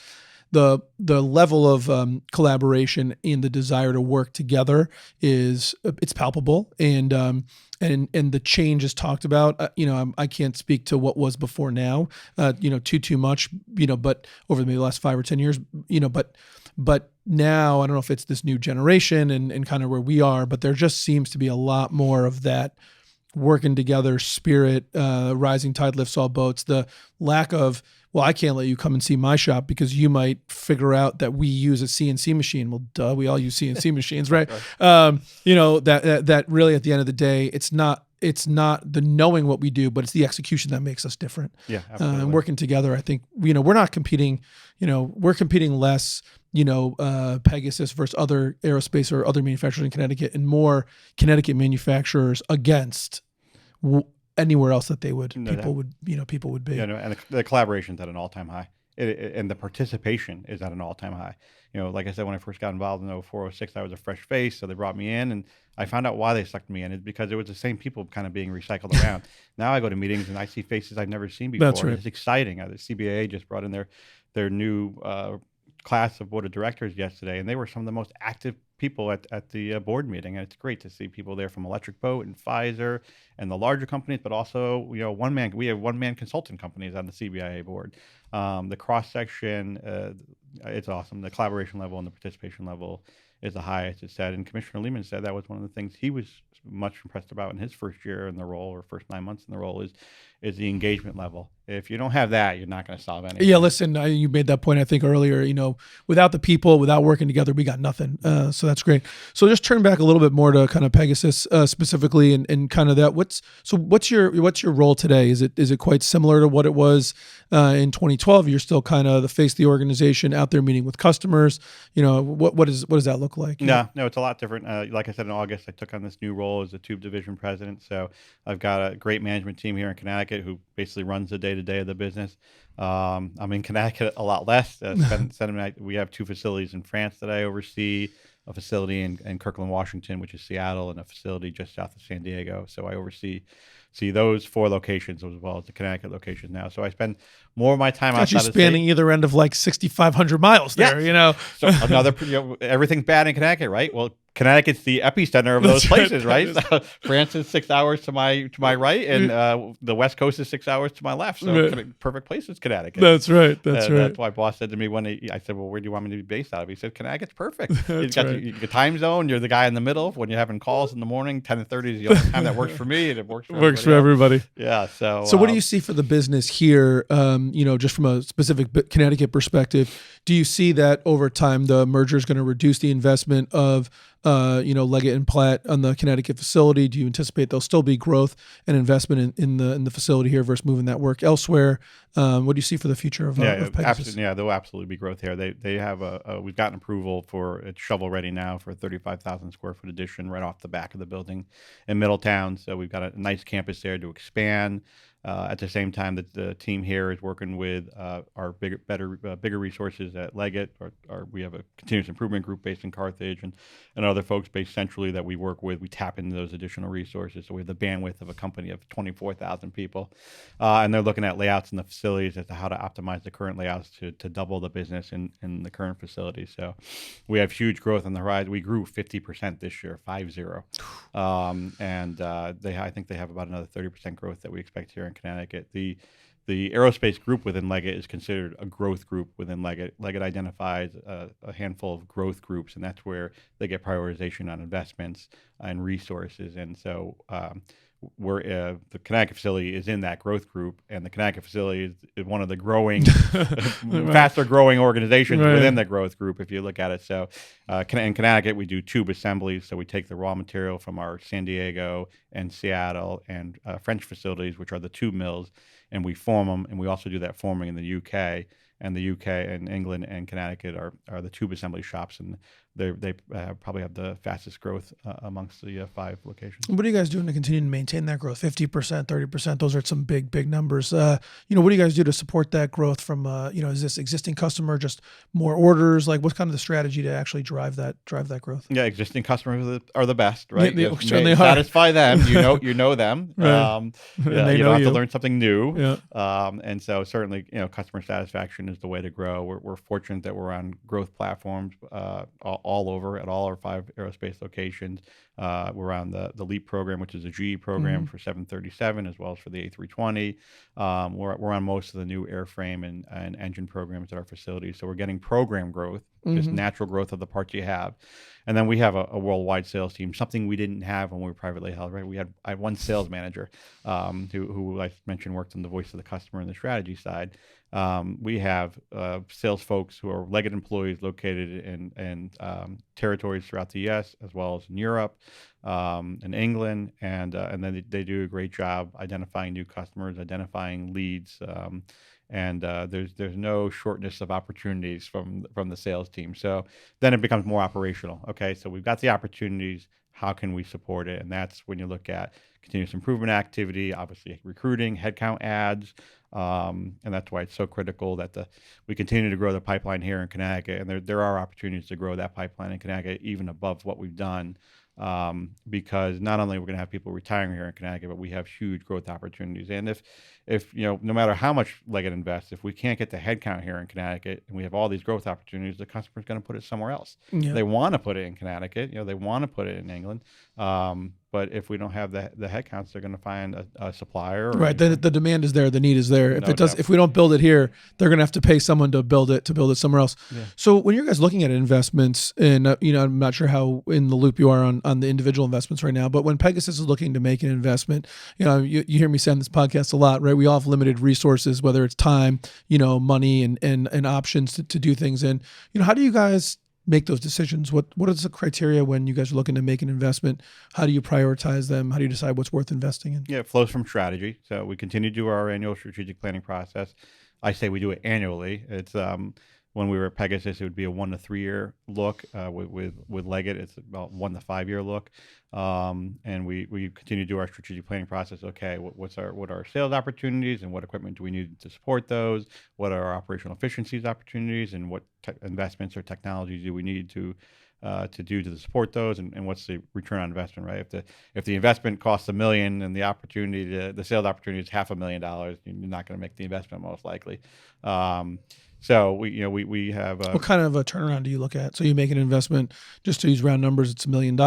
The level of collaboration and the desire to work together it's palpable, and the change is talked about. I can't speak to what was before now, too much, but over maybe the last 5 or 10 years, but now I don't know if it's this new generation and kind of where we are, but there just seems to be a lot more of that working together spirit. Rising tide lifts all boats. The lack of, well, I can't let you come and see my shop because you might figure out that we use a CNC machine. Well, duh, we all use CNC machines, right? That really at the end of the day, it's not the knowing what we do, but it's the execution that makes us different. Yeah, absolutely. And working together, I think, we're not competing, we're competing less, Pegasus versus other aerospace or other manufacturers in Connecticut, and more Connecticut manufacturers against anywhere else that people would be. And the collaboration's at an all-time high. And the participation is at an all-time high. Like I said, when I first got involved in 04, 06, I was a fresh face, so they brought me in, and I found out why they sucked me in. It's because it was the same people kind of being recycled around. Now I go to meetings and I see faces I've never seen before. That's right. It's exciting. The CBA just brought in their new class of board of directors yesterday, and they were some of the most active people at the board meeting. And it's great to see people there from Electric Boat and Pfizer and the larger companies, but also we have one-man consultant companies on the CBIA board. The cross section, it's awesome. The collaboration level and the participation level is the highest, it said. And Commissioner Lehman said that was one of the things he was much impressed about in his first year in the role, or first 9 months in the role, is the engagement level. If you don't have that, you're not going to solve anything. Yeah, listen, you made that point, I think, earlier. Without the people, without working together, we got nothing. So that's great. So just turn back a little bit more to kind of Pegasus specifically, and kind of that. What's your role today? Is it quite similar to what it was in 2012? You're still kind of the face of the organization, out there meeting with customers. What does that look like? No, it's a lot different. Like I said, in August, I took on this new role as the tube division president. So I've got a great management team here in Connecticut who basically runs the day-to-day of the business. I'm in Connecticut a lot less. We have 2 facilities in France that I oversee, a facility in Kirkland, Washington, which is Seattle, and a facility just south of San Diego. So I oversee those 4 locations as well as the Connecticut location now. So I spend more of my time outside you spanning either end of like 6,500 miles there, So another, everything's bad in Connecticut, right? Well, Connecticut's the epicenter of those places, right? So France is 6 hours to my right, and the West Coast is 6 hours to my left. So perfect place is Connecticut. That's right. That's right. That's why boss said to me I said, well, where do you want me to be based out of? He said, Connecticut's perfect. You've got your time zone. You're the guy in the middle. When you're having calls in the morning, 10 to 30 is the only time that works for me, and it works for everybody. Yeah. So what do you see for the business here? Just from a specific Connecticut perspective, do you see that over time the merger is going to reduce the investment of Leggett and Platt on the Connecticut facility? Do you anticipate there'll still be growth and investment in the facility here versus moving that work elsewhere? What do you see for the future of Pegasus? Absolutely. Yeah, there'll absolutely be growth here. They have we've gotten approval for it's shovel ready now for a 35,000 square foot addition right off the back of the building in Middletown. So we've got a nice campus there to expand. At the same time that the team here is working with our bigger resources at Leggett. We have a continuous improvement group based in Carthage and other folks based centrally that we work with. We tap into those additional resources. So we have the bandwidth of a company of 24,000 people. And they're looking at layouts in the facilities as to how to optimize the current layouts to double the business in the current facilities. So we have huge growth on the horizon. We grew 50% this year, 50. I think they have about another 30% growth that we expect here in Connecticut. The aerospace group within Leggett is considered a growth group within Leggett. Leggett identifies a handful of growth groups, and that's where they get prioritization on investments and resources. And so the Connecticut facility is in that growth group, and the Connecticut facility is one of the growing, faster growing organizations within the growth group, if you look at it. So in Connecticut, we do tube assemblies. So we take the raw material from our San Diego and Seattle and French facilities, which are the tube mills, and we form them. And we also do that forming in the UK. And the UK and England and Connecticut are the tube assembly shops, and they probably have the fastest growth amongst the 5 locations. What are you guys doing to continue to maintain that growth? 50%, 30%, those are some big numbers. What do you guys do to support that growth from, is this existing customer, just more orders? Like, what's kind of the strategy to actually drive that growth? Yeah, existing customers are the best, right? They certainly are. Satisfy them, you know them. Right. You don't have to learn something new. Yeah. And so certainly, customer satisfaction is the way to grow. We're fortunate that we're on growth platforms all over at all our 5 aerospace locations. We're on the LEAP program, which is a GE program for 737, as well as for the A320. We're on most of the new airframe and engine programs at our facilities. So we're getting program growth, just natural growth of the parts you have. And then we have a worldwide sales team, something we didn't have when we were privately held, right? I had one sales manager who I mentioned worked on the voice of the customer and the strategy side. We have sales folks who are Leggett employees located in territories throughout the U.S. as well as in Europe, in England, and then they do a great job identifying new customers, identifying leads, and there's no shortness of opportunities from the sales team. So then it becomes more operational. Okay, so we've got the opportunities. How can we support it? And that's when you look at continuous improvement activity, obviously recruiting, headcount adds, and that's why it's so critical that we continue to grow the pipeline here in Connecticut. And there are opportunities to grow that pipeline in Connecticut even above what we've done, because not only are we going to have people retiring here in Connecticut, but we have huge growth opportunities. And if no matter how much Leggett invests, if we can't get the headcount here in Connecticut and we have all these growth opportunities, the customer's going to put it somewhere else. Yeah. They want to put it in Connecticut, they want to put it in England. But if we don't have the headcounts, they're going to find a supplier. Right. The demand is there. The need is there. No doubt. If we don't build it here, they're going to have to pay someone to build it somewhere else. Yeah. So when you're guys looking at investments, and I'm not sure how in the loop you are on the individual investments right now, but when Pegasus is looking to make an investment, you hear me say on this podcast a lot, right? We all have limited resources, whether it's time, money and options to do things. And how do you guys make those decisions? What is the criteria when you guys are looking to make an investment? How do you prioritize them? How do you decide what's worth investing in? Yeah, it flows from strategy. So we continue to do our annual strategic planning process. I say we do it annually. It's when we were at Pegasus, it would be a 1 to 3 year look. With Leggett, it's about 1 to 5 year look. And we continue to do our strategic planning process. Okay, what are our sales opportunities, and what equipment do we need to support those? What are our operational efficiencies opportunities, and what investments or technologies do we need to do to support those, and what's the return on investment, right? If the investment costs $1 million and the sales opportunity is $500,000, you're not going to make the investment most likely. So we have what kind of a turnaround do you look at? So you make an investment, just to use round numbers, it's $1 million.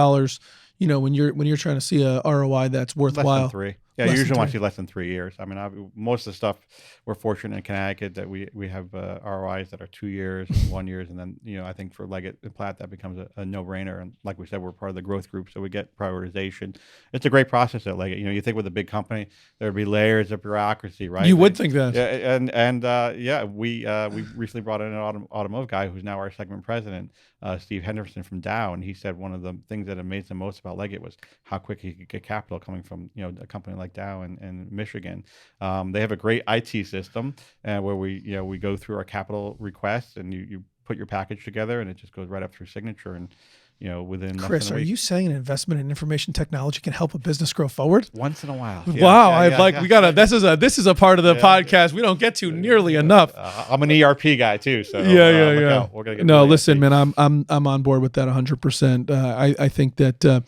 When you're trying to see a ROI that's worthwhile. Less than 3. Yeah, Less than usually want to 3. see less than 3 years. I mean, most of the stuff we're fortunate in Connecticut that we have ROIs that are 2 years, 1 years, and then I think for Leggett and Platt that becomes a no brainer. And like we said, we're part of the growth group, so we get prioritization. It's a great process at Leggett. You think with a big company there would be layers of bureaucracy, right? You would think that. Yeah, and yeah, we recently brought in an automotive guy who's now our segment president, Steve Henderson from Dow, and he said one of the things that amazed him most about Leggett was how quick he could get capital coming from a company like Dow in Michigan. They have a great IT system where we go through our capital requests and you put your package together and it just goes right up through signature and within less Chris, than a are week. you saying an investment in information technology can help a business grow forward? Once in a while. Wow, Yeah. we gotta. This is a part of the podcast we don't get to nearly enough. I'm an ERP guy too, so Yeah. We're gonna get No, really listen, ERP. man, I'm on board with that 100%. I think that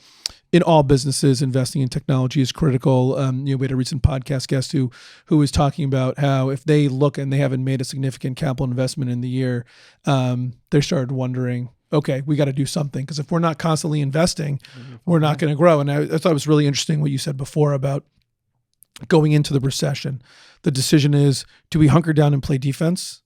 in all businesses, investing in technology is critical. We had a recent podcast guest who was talking about how if they look and they haven't made a significant capital investment in the year, they started wondering, okay, we got to do something, because if we're not constantly investing, we're not going to grow. And I thought it was really interesting what you said before about going into the recession. The decision is, do we hunker down and play defense,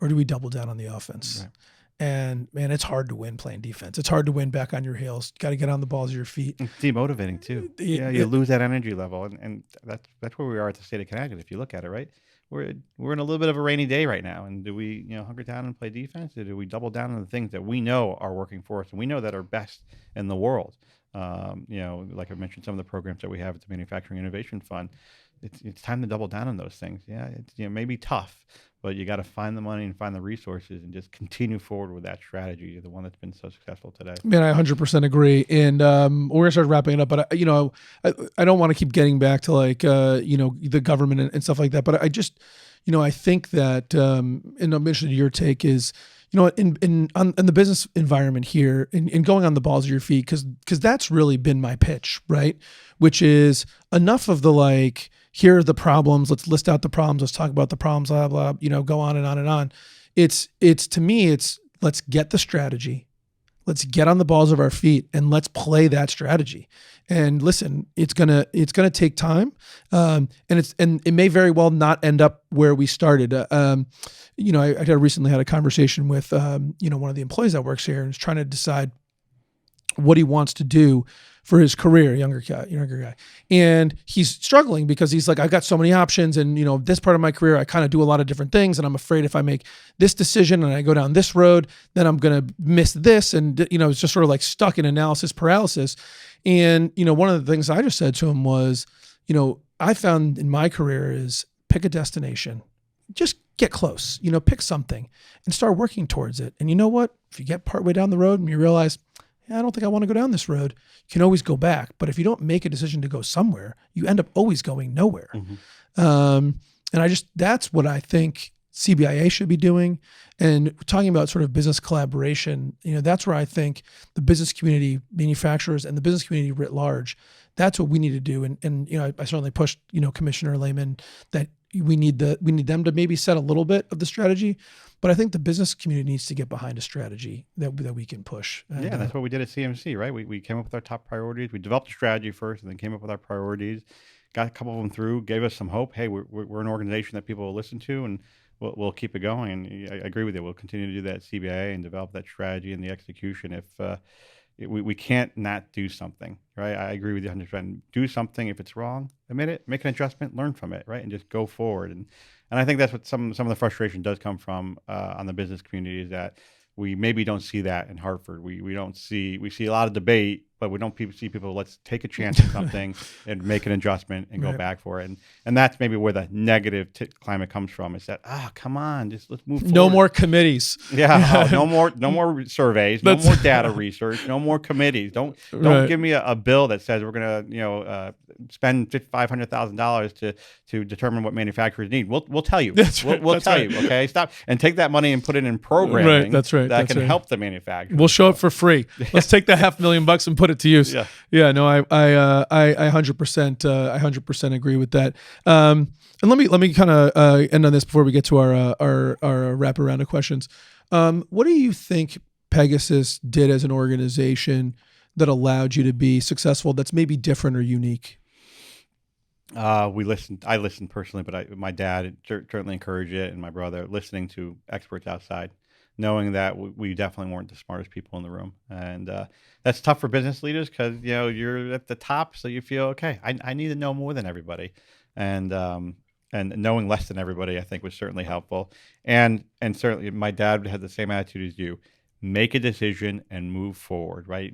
or do we double down on the offense? Right. And man, it's hard to win playing defense. It's hard to win back on your heels. Got to get on the balls of your feet. It's demotivating too. You lose that energy level, and that's where we are at the state of Connecticut. If you look at it, right, we're in a little bit of a rainy day right now. And do we hunker down and play defense, or do we double down on the things that we know are working for us and we know that are best in the world? Like I mentioned, some of the programs that we have at the Manufacturing Innovation Fund. It's time to double down on those things. Yeah, it's maybe tough, but you got to find the money and find the resources and just continue forward with that strategy, the one that's been so successful today. Man, I 100% agree. And we're gonna start wrapping it up, but I don't want to keep getting back to the government and stuff like that. But I just, I think that, and I'm interested in your take is, in the business environment here, in going on the balls of your feet, because that's really been my pitch, right? Which is enough of the here are the problems. Let's list out the problems. Let's talk about the problems. Blah blah. Go on and on and on. It's to me, let's get the strategy. Let's get on the balls of our feet and let's play that strategy. And listen, it's gonna take time, and it may very well not end up where we started. I recently had a conversation with one of the employees that works here and is trying to decide what he wants to do for his career, younger guy. And he's struggling because he's like, I've got so many options, and this part of my career, I kind of do a lot of different things, and I'm afraid if I make this decision and I go down this road, then I'm going to miss this. And, it's just sort of stuck in analysis paralysis. And, one of the things I just said to him was, I found in my career is pick a destination, just get close, pick something and start working towards it. And you know what? If you get partway down the road and you realize, I don't think I want to go down this road, you can always go back. But if you don't make a decision to go somewhere, you end up always going nowhere. Mm-hmm. And that's what I think CBIA should be doing. And talking about sort of business collaboration, that's where I think the business community, manufacturers, and the business community writ large, that's what we need to do. And I certainly pushed, Commissioner Lehman that we need them to maybe set a little bit of the strategy. But I think the business community needs to get behind a strategy that we can push. And, that's what we did at CMC, right? We came up with our top priorities. We developed a strategy first and then came up with our priorities, got a couple of them through, gave us some hope. Hey, we're an organization that people will listen to, and we'll keep it going. And I agree with you. We'll continue to do that at CBIA and develop that strategy and the execution. If we can't not do something, right? I agree with you 100%. Do something. If it's wrong, admit it, make an adjustment, learn from it, right? And just go forward. And I think that's what some of the frustration does come from on the business community, is that we maybe don't see that in Hartford. We see a lot of debate, but we don't see people, let's take a chance at something and make an adjustment and go back for it. And that's maybe where the negative climate comes from, is that, come on, let's move forward. No more committies. Yeah. No more surveys, no more data research, no more committees. Don't give me a bill that says we're going to, spend $500,000 to determine what manufacturers need. We'll tell you. We'll tell you. Okay. Stop and take that money and put it in programming. Right. That's right. That can help the manufacturer. We'll show it for free. Let's take that $500,000 and put it to use. Yeah. No, I 100% agree with that. And let me kind of end on this before we get to our wrap around of questions. What do you think Pegasus did as an organization that allowed you to be successful, that's maybe different or unique? We listened. I listened personally, but my dad certainly encouraged it, and my brother listening to experts outside, knowing that we definitely weren't the smartest people in the room, and that's tough for business leaders because you're at the top, so you feel okay. I need to know more than everybody, and and knowing less than everybody, I think, was certainly helpful, and certainly my dad had the same attitude as you. Make a decision and move forward. Right,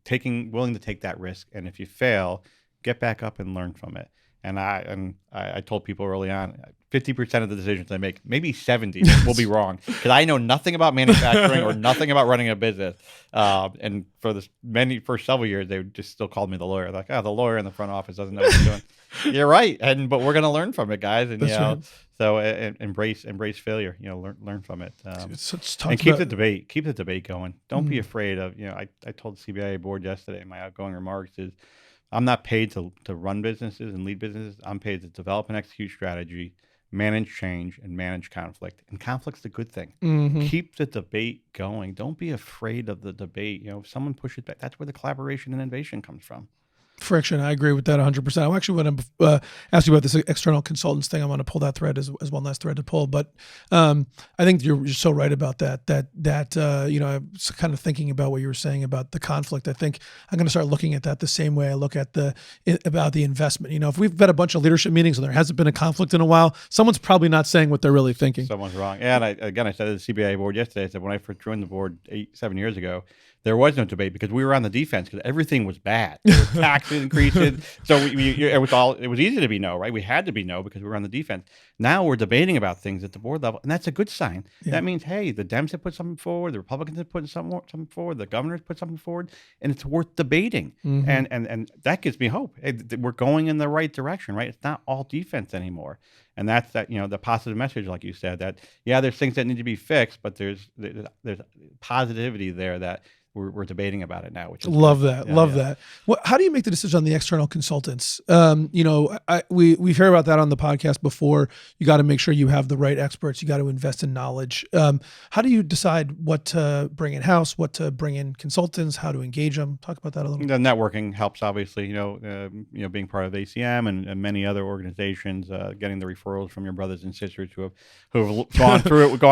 willing to take that risk, and if you fail, get back up and learn from it. And I told people early on, 50% of the decisions I make, maybe 70, will be wrong because I know nothing about manufacturing or nothing about running a business. And for several years, they just still called me the lawyer. Like, oh, the lawyer in the front office doesn't know what he's doing. You're right, but we're gonna learn from it, guys. And That's right. so embrace failure. Learn from it. And keep the debate going. Don't be afraid of. I told the CBIA board yesterday in my outgoing remarks is, I'm not paid to run businesses and lead businesses. I'm paid to develop and execute strategy, manage change, and manage conflict. And conflict's a good thing. Keep the debate going. Don't be afraid of the debate. If someone pushes back, that's where the collaboration and innovation comes from. Friction. I agree with that 100%. I actually want to ask you about this external consultants thing. I want to pull that thread as one last thread to pull. But I think you're so right about that. I'm kind of thinking about what you were saying about the conflict. I think I'm going to start looking at that the same way I look at about the investment. If we've had a bunch of leadership meetings and there hasn't been a conflict in a while, someone's probably not saying what they're really thinking. Someone's wrong. Yeah, and I said to the CBA board yesterday, I said when I first joined the board 7 years ago, there was no debate because we were on the defense because everything was bad. There were taxes increases, so it was easy to be no, right? We had to be no because we were on the defense. Now we're debating about things at the board level, and that's a good sign. Yeah. That means, hey, the Dems have put something forward, the Republicans have put something forward, the governor's put something forward, and it's worth debating. And that gives me hope. Hey, we're going in the right direction, right? It's not all defense anymore. And that's the positive message, like you said, that there's things that need to be fixed, but there's positivity there that we're debating about it now, which is love good. That. How do you make the decision on the external consultants? We've heard about that on the podcast before. You got to make sure you have the right experts. You got to invest in knowledge. How do you decide what to bring in house, what to bring in consultants, how to engage them? Talk about that a little. The networking helps, obviously. Being part of ACM and many other organizations, getting the referrals from your brothers and sisters who have gone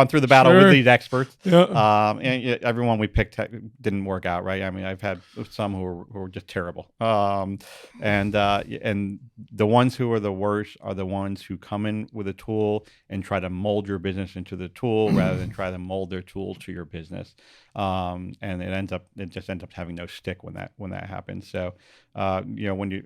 through the battle with these experts. Yeah. And everyone we picked didn't work out, right? I mean, I've had some who were just terrible, and the ones who are the worst are the ones who come in with a tool and try to mold your business into the tool rather than try to mold their tool to your business, and it just ends up having no stick when that happens. So when you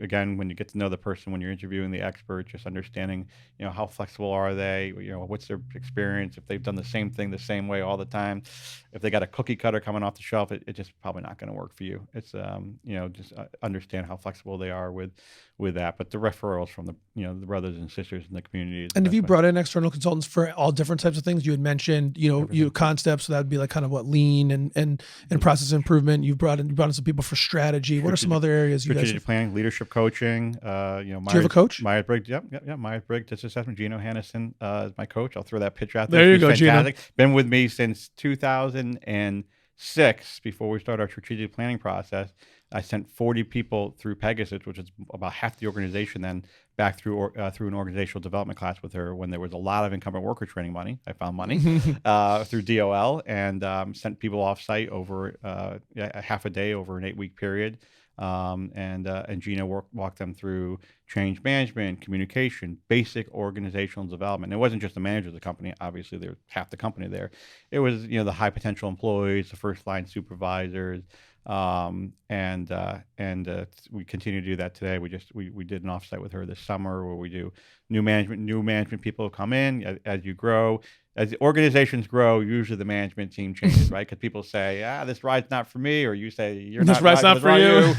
get to know the person, when you're interviewing the expert, just understanding how flexible are they, what's their experience, if they've done the same thing the same way all the time, if they got a cookie cutter coming off the shelf, it's just probably not going to work for you. It's just understand how flexible they are with that. But the referrals from the brothers and sisters in the community. And have you brought in external consultants for all different types of things? You had mentioned concepts, so that would be like kind of what lean and process improvement. You brought in some people for strategy. What are some other areas you guys? Strategic planning, leadership coaching. Do you have a coach? Myers-Briggs. Yep. Myers-Briggs Business Assessment. Gino Hannison is my coach. I'll throw that picture out there. There you go, Gino. Been with me since 2006. Before we started our strategic planning process, I sent 40 people through Pegasus, which is about half the organization, then back through an organizational development class with her when there was a lot of incumbent worker training money. I found money through DOL and sent people off site over a half a day over an 8-week period. And Gina walked them through change management, communication, basic organizational development. And it wasn't just the manager of the company. Obviously, there's half the company there. It was the high potential employees, the first line supervisors, and we continue to do that today. We did an offsite with her this summer where we do new management people come in as you grow. As the organizations grow, usually the management team changes, right? Because people say, this ride's not for me, or you say, this ride's not for you.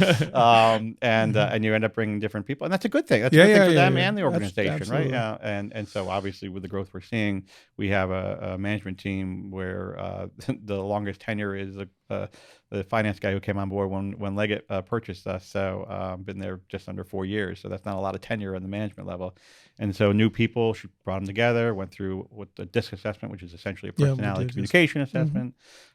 And you end up bringing different people. And that's a good thing. That's a good thing for them and the organization, right? And so obviously with the growth we're seeing, we have a management team where the longest tenure is the finance guy who came on board when Leggett purchased us. So been there just under 4 years. So that's not a lot of tenure on the management level. And so new people, she brought them together, went through with the DISC assessment, which is essentially a personality communication assessment.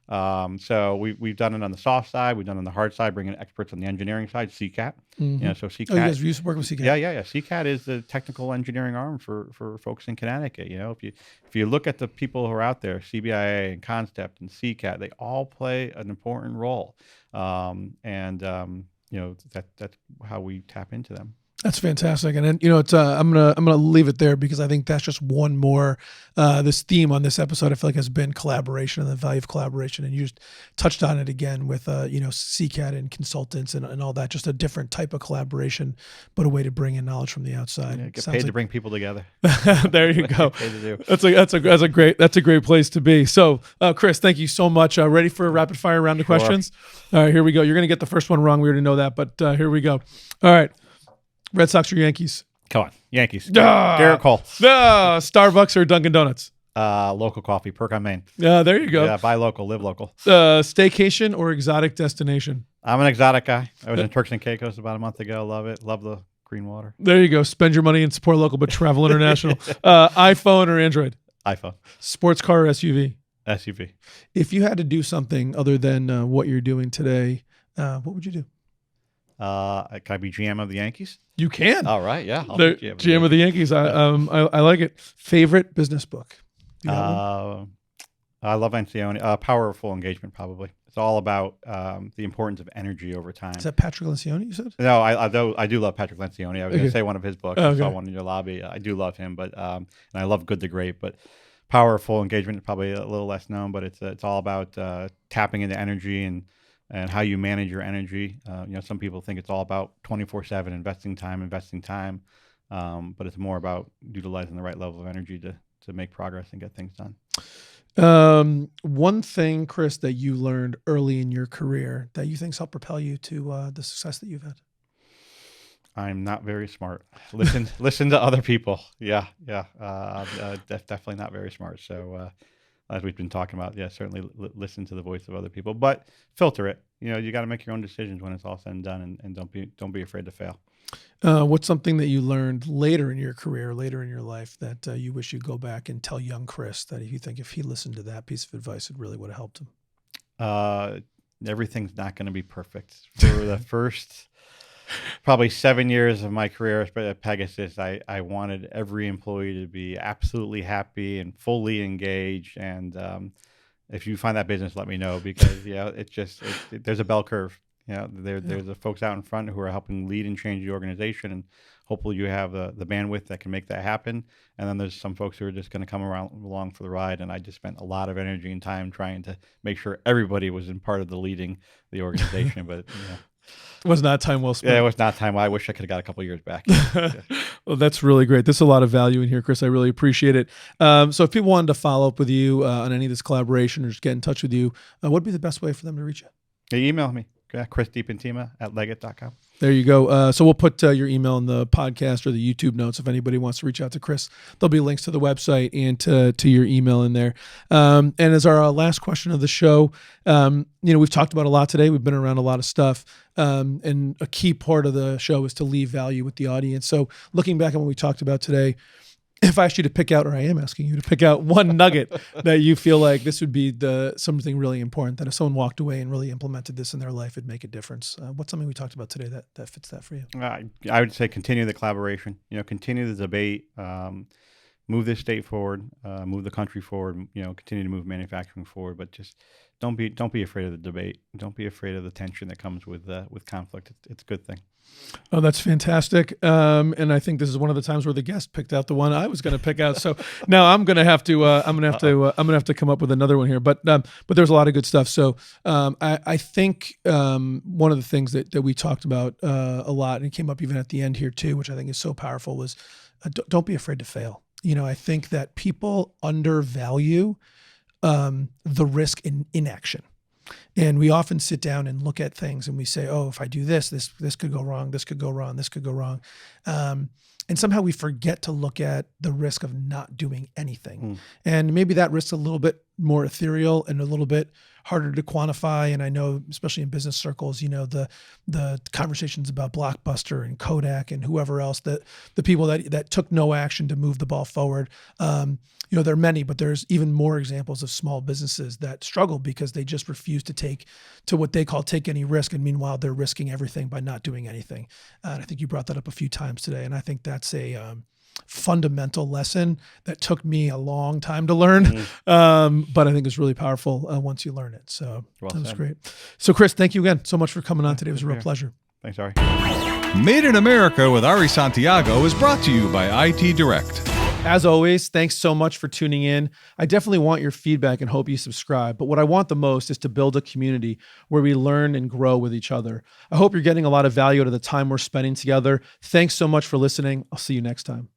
So we've done it on the soft side. We've done it on the hard side, bringing experts on the engineering side, CCAT. So CCAT. Oh, you guys used to work with CCAT? Yeah. CCAT is the technical engineering arm for folks in Connecticut. If you look at the people who are out there, CBIA and Concept and CCAT, they all play an important role. That's how we tap into them. That's fantastic, and it's I'm gonna leave it there because I think that's just one more. This theme on this episode I feel like has been collaboration and the value of collaboration, and you just touched on it again with CCAT and consultants and all that. Just a different type of collaboration, but a way to bring in knowledge from the outside. Yeah, get paid to bring people together. There you go. That's a great place to be. So, Chris, thank you so much. Ready for a rapid fire round of questions? All right, here we go. You're gonna get the first one wrong. We already know that, but here we go. All right. Red Sox or Yankees? Come on, Yankees. Garrett Cole. Starbucks or Dunkin' Donuts? Local coffee, Perk on Main. There you go. Yeah, buy local, live local. Staycation or exotic destination? I'm an exotic guy. I was in Turks and Caicos about a month ago. Love it. Love the green water. There you go. Spend your money and support local, but travel international. iPhone or Android? iPhone. Sports car or SUV? SUV. If you had to do something other than what you're doing today, what would you do? Can I be GM of the Yankees? You can. All right, yeah. I'll be GM of the Yankees. I like it. Favorite business book? I love Lencioni. Powerful Engagement, probably. It's all about the importance of energy over time. Is that Patrick Lencioni, you said? No, I do love Patrick Lencioni. I was going to say one of his books. I saw one in your lobby. I do love him, but and I love Good to Great. But Powerful Engagement is probably a little less known, but it's all about tapping into energy and how you manage your energy. Some people think it's all about 24/7 investing time, but it's more about utilizing the right level of energy to make progress and get things done. One thing, Chris, that you learned early in your career that you think's helped propel you to the success that you've had? I'm not very smart. Listen to other people. Yeah. Definitely not very smart. So, as we've been talking about, certainly listen to the voice of other people, but filter it. You got to make your own decisions when it's all said and done, and don't be afraid to fail. What's something that you learned later in your career, later in your life, that you wish you'd go back and tell young Chris that if he listened to that piece of advice, it really would have helped him? Everything's not going to be perfect. For the first probably 7 years of my career at Pegasus, I wanted every employee to be absolutely happy and fully engaged. And if you find that business, let me know, because there's a bell curve. There's the folks out in front who are helping lead and change the organization, and hopefully you have the bandwidth that can make that happen. And then there's some folks who are just going to come along for the ride. And I just spent a lot of energy and time trying to make sure everybody was in part of the leading the organization, but it was not time well spent. Yeah, it was not time. I wish I could have got a couple of years back. Well, that's really great. There's a lot of value in here, Chris. I really appreciate it. So if people wanted to follow up with you on any of this collaboration or just get in touch with you, what would be the best way for them to reach you? They email me. Chris DiPentima at Leggett.com. There you go. So we'll put your email in the podcast or the YouTube notes if anybody wants to reach out to Chris. There'll be links to the website and to your email in there. And as our last question of the show, we've talked about a lot today. We've been around a lot of stuff. And a key part of the show is to leave value with the audience. So looking back on what we talked about today, if I asked you to pick out, or I am asking you to pick out one nugget that you feel like this would be something really important, that if someone walked away and really implemented this in their life, it'd make a difference. What's something we talked about today that fits that for you? I would say continue the collaboration, continue the debate, move this state forward, move the country forward, continue to move manufacturing forward, but just don't be afraid of the debate. Don't be afraid of the tension that comes with conflict. It's a good thing. Oh, that's fantastic. And I think this is one of the times where the guest picked out the one I was going to pick out. So now I'm going to have to come up with another one here. But there's a lot of good stuff. So I think one of the things that we talked about a lot, and it came up even at the end here too, which I think is so powerful, was don't be afraid to fail. I think that people undervalue the in inaction. And we often sit down and look at things and we say, oh, if I do this could go wrong, this could go wrong, this could go wrong. And somehow we forget to look at the risk of not doing anything. And maybe that risk's a little bit more ethereal and a little bit harder to quantify. And I know, especially in business circles, the conversations about Blockbuster and Kodak and whoever else, the people that took no action to move the ball forward. There are many, but there's even more examples of small businesses that struggle because they just refuse to take what they call take any risk. And meanwhile, they're risking everything by not doing anything. And I think you brought that up a few times today. And I think that's a fundamental lesson that took me a long time to learn. But I think it's really powerful once you learn it. So that was great. So Chris, thank you again so much for coming on today. It was a real pleasure. Thanks, Ari. Made in America with Ari Santiago is brought to you by IT Direct. As always, thanks so much for tuning in. I definitely want your feedback and hope you subscribe. But what I want the most is to build a community where we learn and grow with each other. I hope you're getting a lot of value out of the time we're spending together. Thanks so much for listening. I'll see you next time.